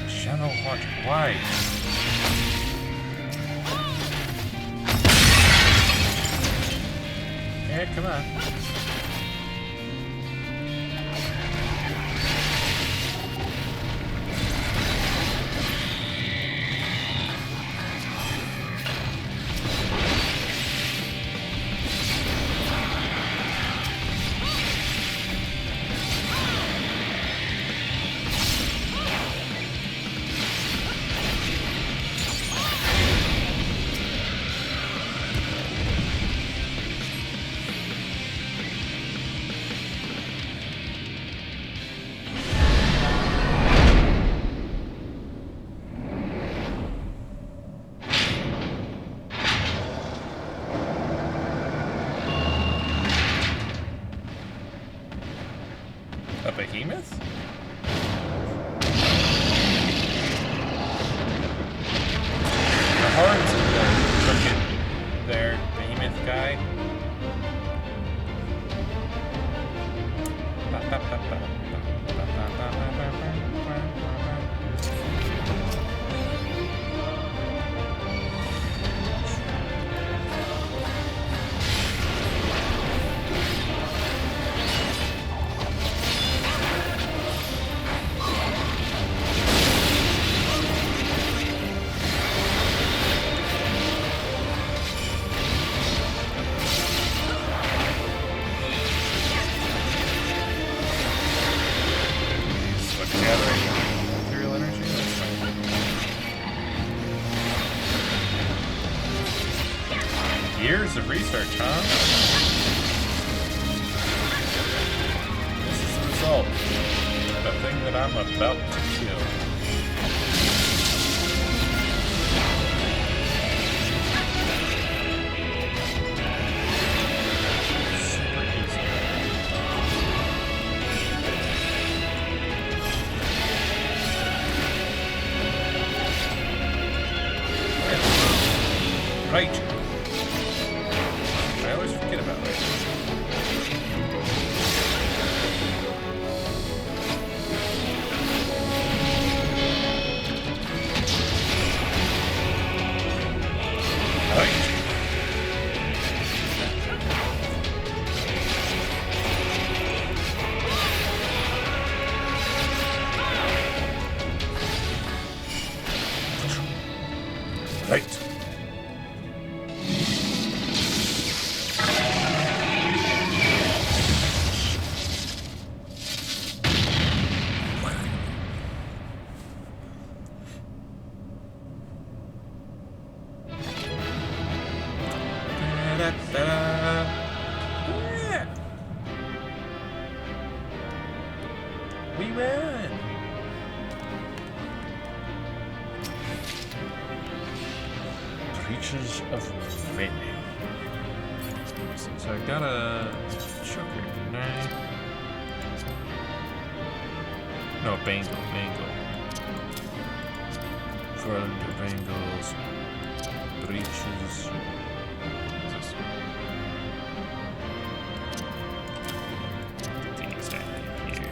Shadow Heart. Why? Yeah, come on. A behemoth? The horns of the crooked there, behemoth guy. Years of research, huh? This is the result. The thing that I'm about to kill. Super easy. Right. I always forget about it. Right. Yeah. We win. Preachers of Revenue. So I got a choker, didn't I? No, Bangle. front, angles, breaches. What's this? Get these out of here.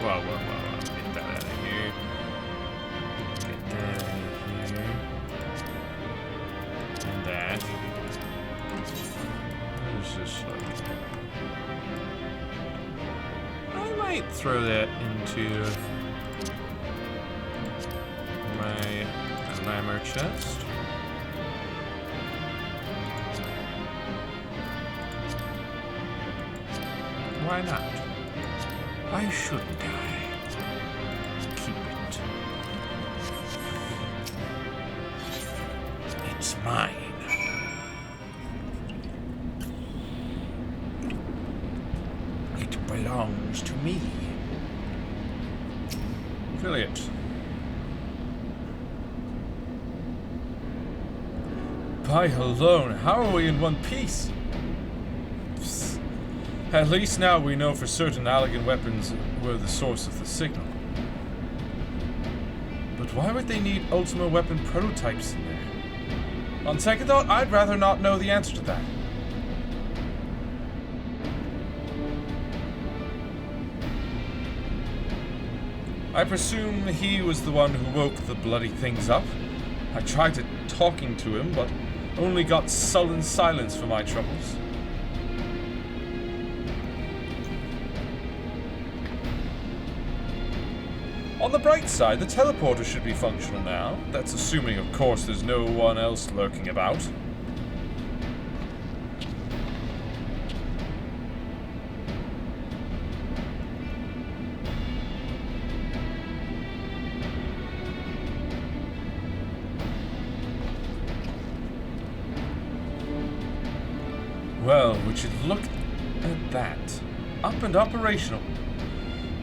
Whoa. Get that out of here. Get that out of here. And that. What is this like? I might throw that into my armor chest. Why not? Why shouldn't I? Keep it. It's mine. It belongs to me. Brilliant. By alone, how are we in one piece? At least now we know for certain Allagan weapons were the source of the signal. But why would they need Ultima weapon prototypes in there? On second thought, I'd rather not know the answer to that. I presume he was the one who woke the bloody things up. I tried talking to him, but only got sullen silence for my troubles. On the bright side, the teleporter should be functional now. That's assuming, of course, there's no one else lurking about. Well, would you look at that. Up and operational.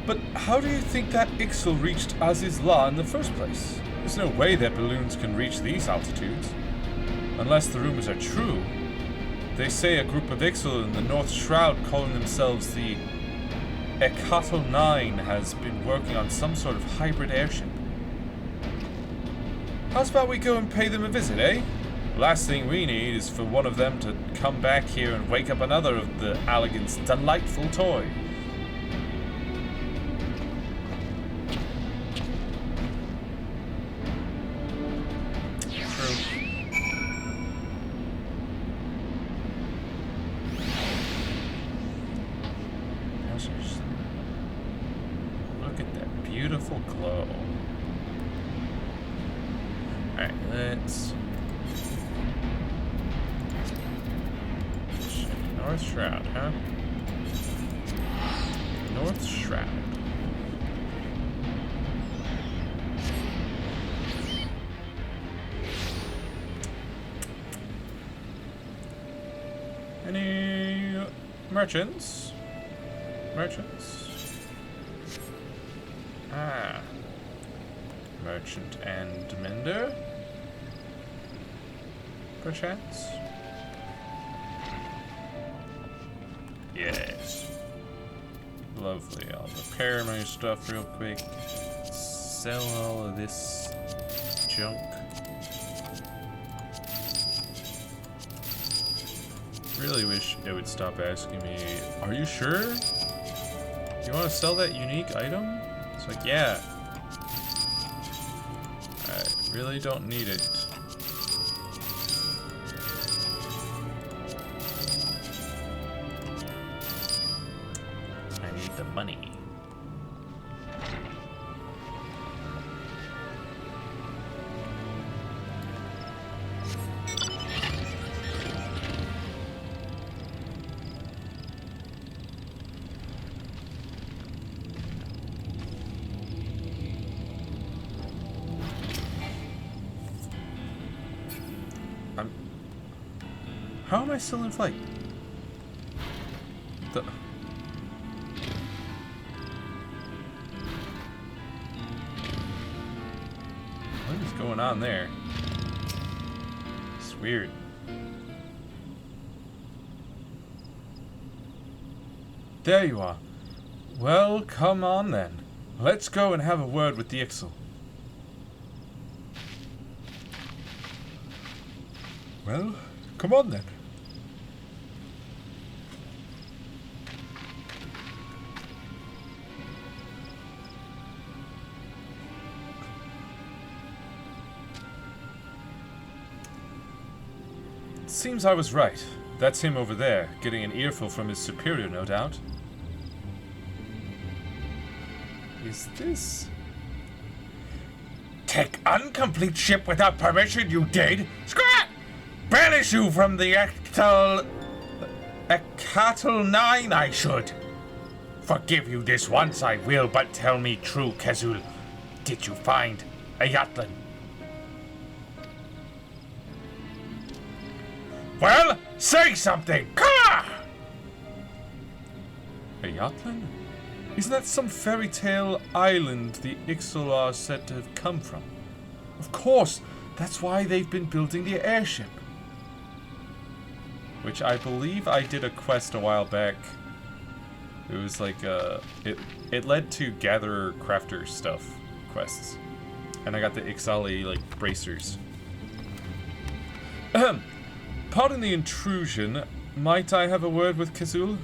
But how do you think that Ixal reached Aziz La in the first place? There's no way that balloons can reach these altitudes. Unless the rumors are true. They say a group of Ixal in the North Shroud calling themselves the Ekato 9 has been working on some sort of hybrid airship. How's about we go and pay them a visit, eh? Last thing we need is for one of them to come back here and wake up another of the Allagan's delightful toys. Look at that beautiful glow. Alright, let's... North Shroud, huh? North Shroud. Any merchants? Ah. Merchant and mender? Perchance? Yes. Lovely. I'll repair my stuff real quick. Sell all of this junk. Really wish it would stop asking me, are you sure? You want to sell that unique item? It's like, yeah. I really don't need it. I need the money. How am I still in flight? What is going on there? It's weird. There you are. Well, come on then. Let's go and have a word with the Ixal. Well, come on then. Seems I was right. That's him over there, getting an earful from his superior, no doubt. Is this... Take incomplete ship without permission, you did! Scrap! Banish you from the Ectal 9, I should. Forgive you this once, I will, but tell me true, Kazul. Did you find a Yatlan? Well, say something! Come on! A Yatlan? Isn't that some fairy tale island the Ixal are said to have come from? Of course! That's why they've been building the airship. Which I believe I did a quest a while back. It was like, it led to Gatherer Crafter stuff quests. And I got the Ixali, like, bracers. Ahem. Pardon the intrusion. Might I have a word with Kazul?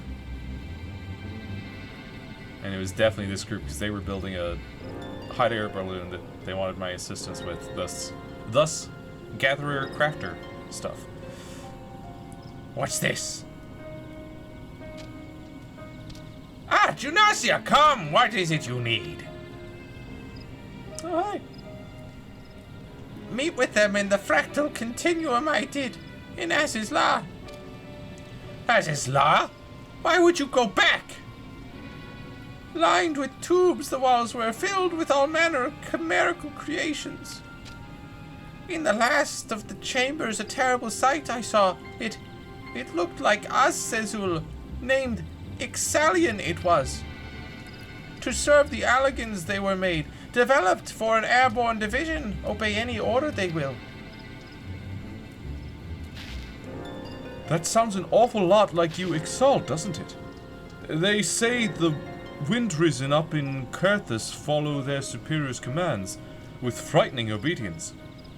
And it was definitely this group, because they were building a hot air balloon that they wanted my assistance with. Thus, Gatherer Crafter stuff. What's this? Ah, Junasia, come! What is it you need? Oh, hi. Meet with them in the fractal continuum I did, in Azizla. Azizla? Why would you go back? Lined with tubes, the walls were filled with all manner of chimerical creations. In the last of the chambers, a terrible sight I saw. It looked like Azezul, named Ixalian it was. To serve the Alligans they were made, developed for an airborne division. Obey any order they will. That sounds an awful lot like you Ixal, doesn't it? They say the Wind Risen up in Kurthus follow their superior's commands with frightening obedience.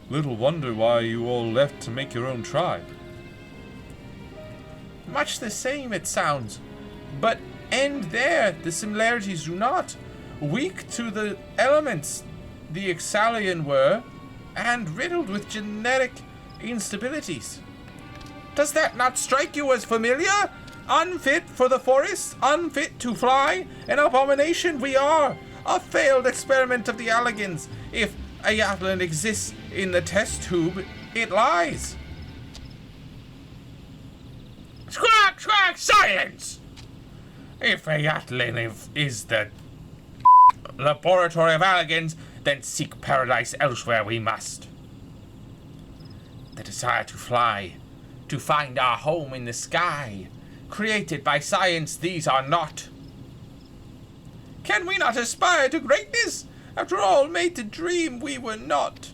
Little wonder why you all left to make your own tribe. Much the same it sounds, but end there, the similarities do not. Weak to the elements the Ixalian were, and riddled with genetic instabilities. Does that not strike you as familiar? Unfit for the forest, unfit to fly, an abomination we are, a failed experiment of the Alligans. If a Yatlan exists in the test tube, it lies. Squawk, squawk, silence! If a Yatlan is the laboratory of Alligans, then seek paradise elsewhere we must. The desire to fly, to find our home in the sky, created by science, these are not. Can we not aspire to greatness? After all, made to dream we were not.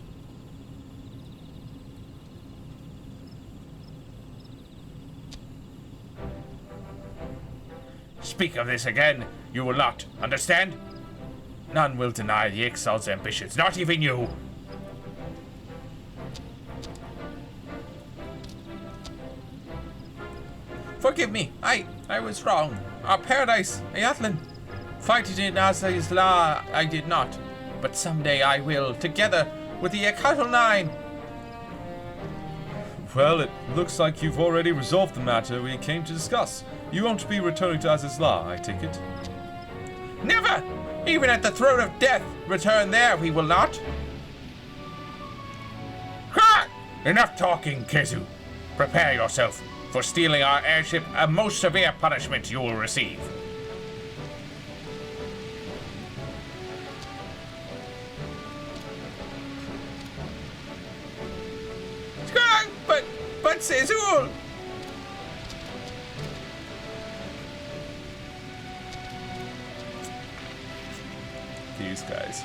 Speak of this again, you will not, understand? None will deny the Ixal's ambitions, not even you. Forgive me, I was wrong. Our paradise, Ayatlan. Fight it in Azizla, I did not. But someday I will, together with the Ekatal 9. Well, it looks like you've already resolved the matter we came to discuss. You won't be returning to Azizla, I take it? Never! Even at the throat of death, return there we will not. Ha! Enough talking, Kezu. Prepare yourself. For stealing our airship, a most severe punishment you will receive. But Sezul! these guys.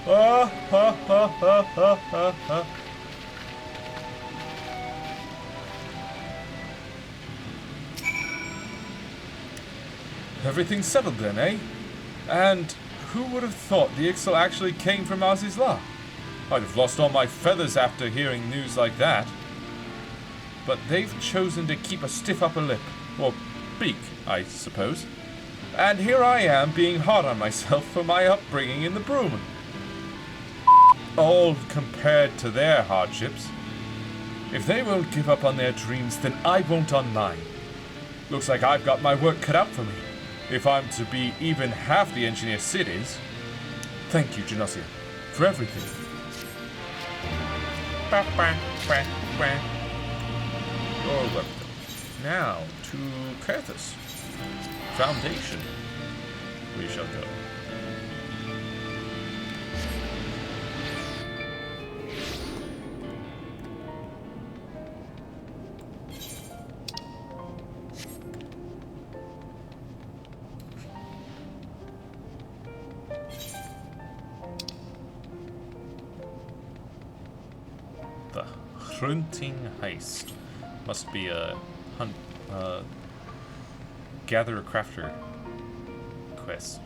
Ah, ha, ha, ha, ha, ha, ha. Everything's settled then, eh? And who would have thought the Ixal actually came from Azizla? I'd have lost all my feathers after hearing news like that. But they've chosen to keep a stiff upper lip, or beak, I suppose. And here I am being hard on myself for my upbringing in the Broom. All compared to their hardships. If they won't give up on their dreams, then I won't on mine. Looks like I've got my work cut out for me, if I'm to be even half the engineer Sid is. Thank you, Genosia, for everything. You're welcome. Now to Kurthus. Foundation. We shall go. The Hunting Heist. Must be a hunt, gather a crafter quest.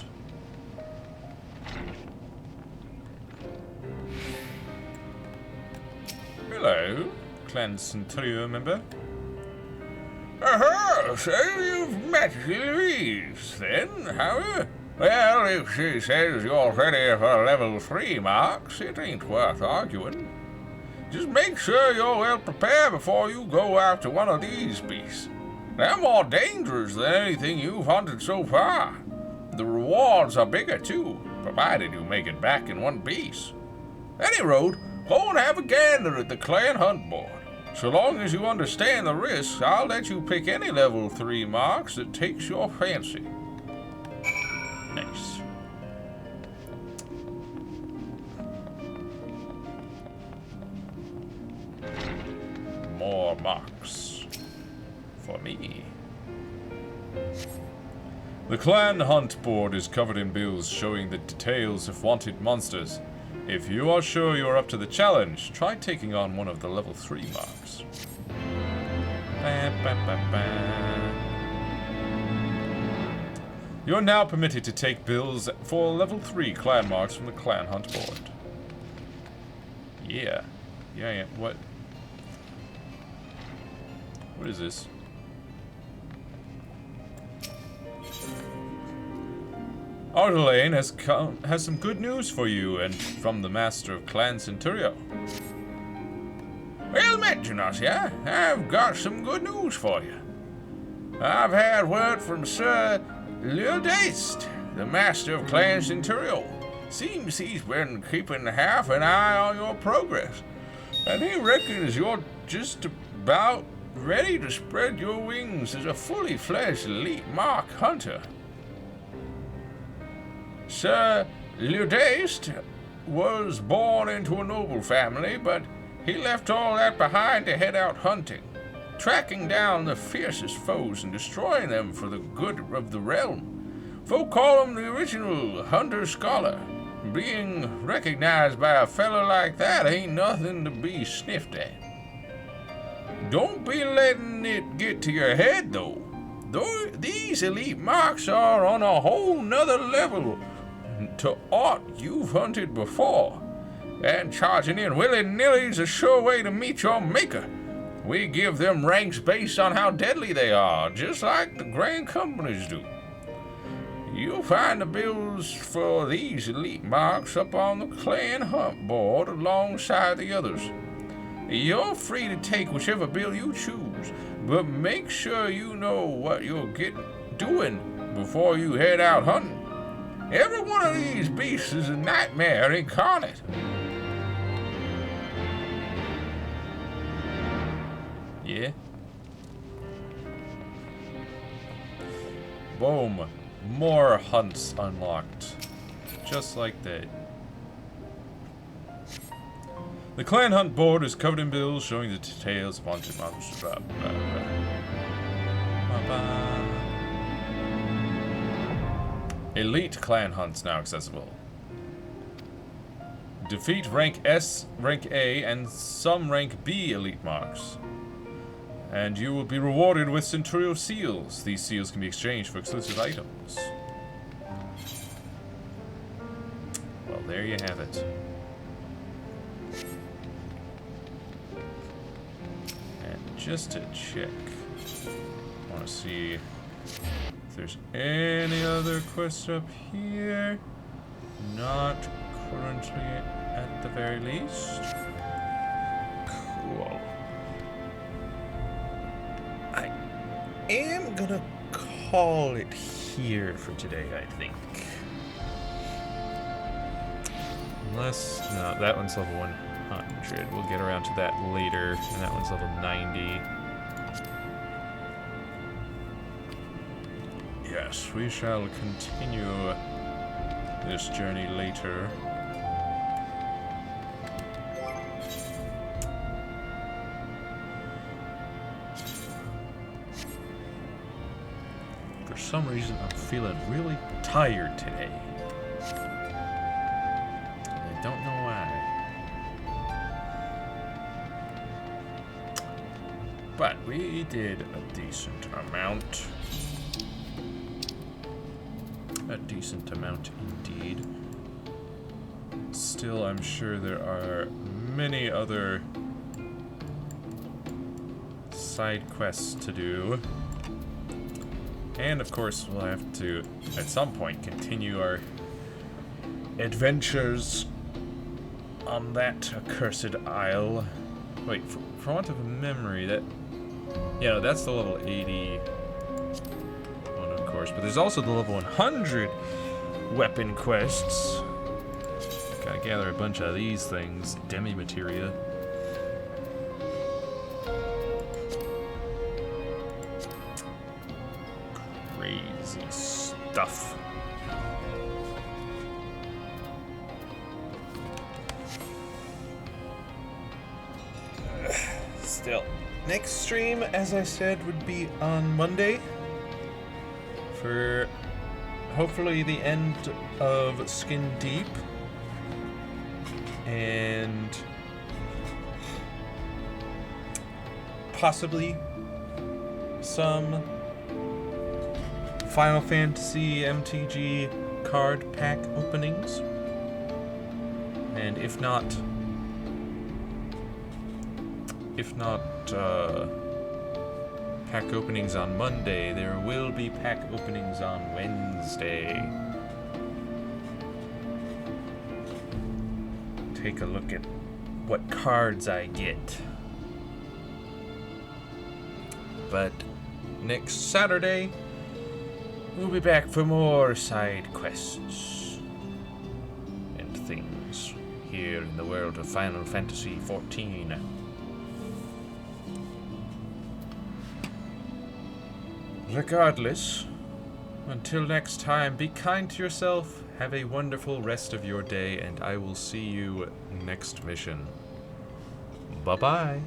Hello, Clan Centurio member. Aha! So you've met Louise, then, have you? Well, if she says you're ready for level 3 marks, it ain't worth arguing. Just make sure you're well prepared before you go after one of these beasts. They're more dangerous than anything you've hunted so far. The rewards are bigger, too, provided you make it back in one piece. Any road, go and have a gander at the clan hunt board. So long as you understand the risks, I'll let you pick any level 3 marks that takes your fancy. Nice. More marks. For me. The clan hunt board is covered in bills showing the details of wanted monsters. If you are sure you're up to the challenge, try taking on one of the level 3 marks. You're now permitted to take bills for level 3 clan marks from the clan hunt board. Yeah. Yeah, what? What is this? Ardelaine has some good news for you and from the master of Clan Centurio. Well met, Genosia. I've got some good news for you. I've had word from Sir Lildaist, the master of Clan Centurio. Seems he's been keeping half an eye on your progress, and he reckons you're just about ready to spread your wings as a fully fledged elite mark hunter. Sir Lildaist was born into a noble family, but he left all that behind to head out hunting, tracking down the fiercest foes and destroying them for the good of the realm. Folk call him the original hunter-scholar. Being recognized by a fellow like that ain't nothing to be sniffed at. Don't be letting it get to your head, though. These elite marks are on a whole nother level to aught you've hunted before, and charging in willy-nilly's a sure way to meet your maker. We give them ranks based on how deadly they are, just like the grand companies do. You'll find the bills for these elite marks up on the clan hunt board alongside the others. You're free to take whichever bill you choose, but make sure you know what you'll get doing before you head out hunting. Every one of these beasts is a nightmare incarnate. Yeah? Boom. More hunts unlocked. Just like that. The clan hunt board is covered in bills showing the details of wanted monsters. Blah, blah, blah. Blah, blah. Elite clan hunts now accessible. Defeat rank S, rank A, and some rank B elite marks. And you will be rewarded with Centurial seals. These seals can be exchanged for exclusive items. Well, there you have it. And just to check, I want to see if there's any other quests up here. Not currently, at the very least. Cool. I am gonna call it here for today, I think. Unless, no, that one's level 100. We'll get around to that later. And that one's level 90. Yes, we shall continue this journey later. For some reason, I'm feeling really tired today. I don't know why. But we did a decent amount. A decent amount indeed. Still, I'm sure there are many other side quests to do. And of course, we'll have to, at some point, continue our adventures on that accursed isle. Wait, for want of a memory, that... Yeah, that's the level 80 one, of course. But there's also the level 100 weapon quests. Gotta gather a bunch of these things. Demi-materia. Crazy stuff. Still, next stream, as I said, would be on Monday for hopefully the end of Skin Deep and possibly some Final Fantasy MTG card pack openings, and if not pack openings on Monday, there will be pack openings on Wednesday. Take a look at what cards I get. But next Saturday, we'll be back for more side quests and things here in the world of Final Fantasy XIV. Regardless, until next time, be kind to yourself, have a wonderful rest of your day, and I will see you next mission. Bye-bye.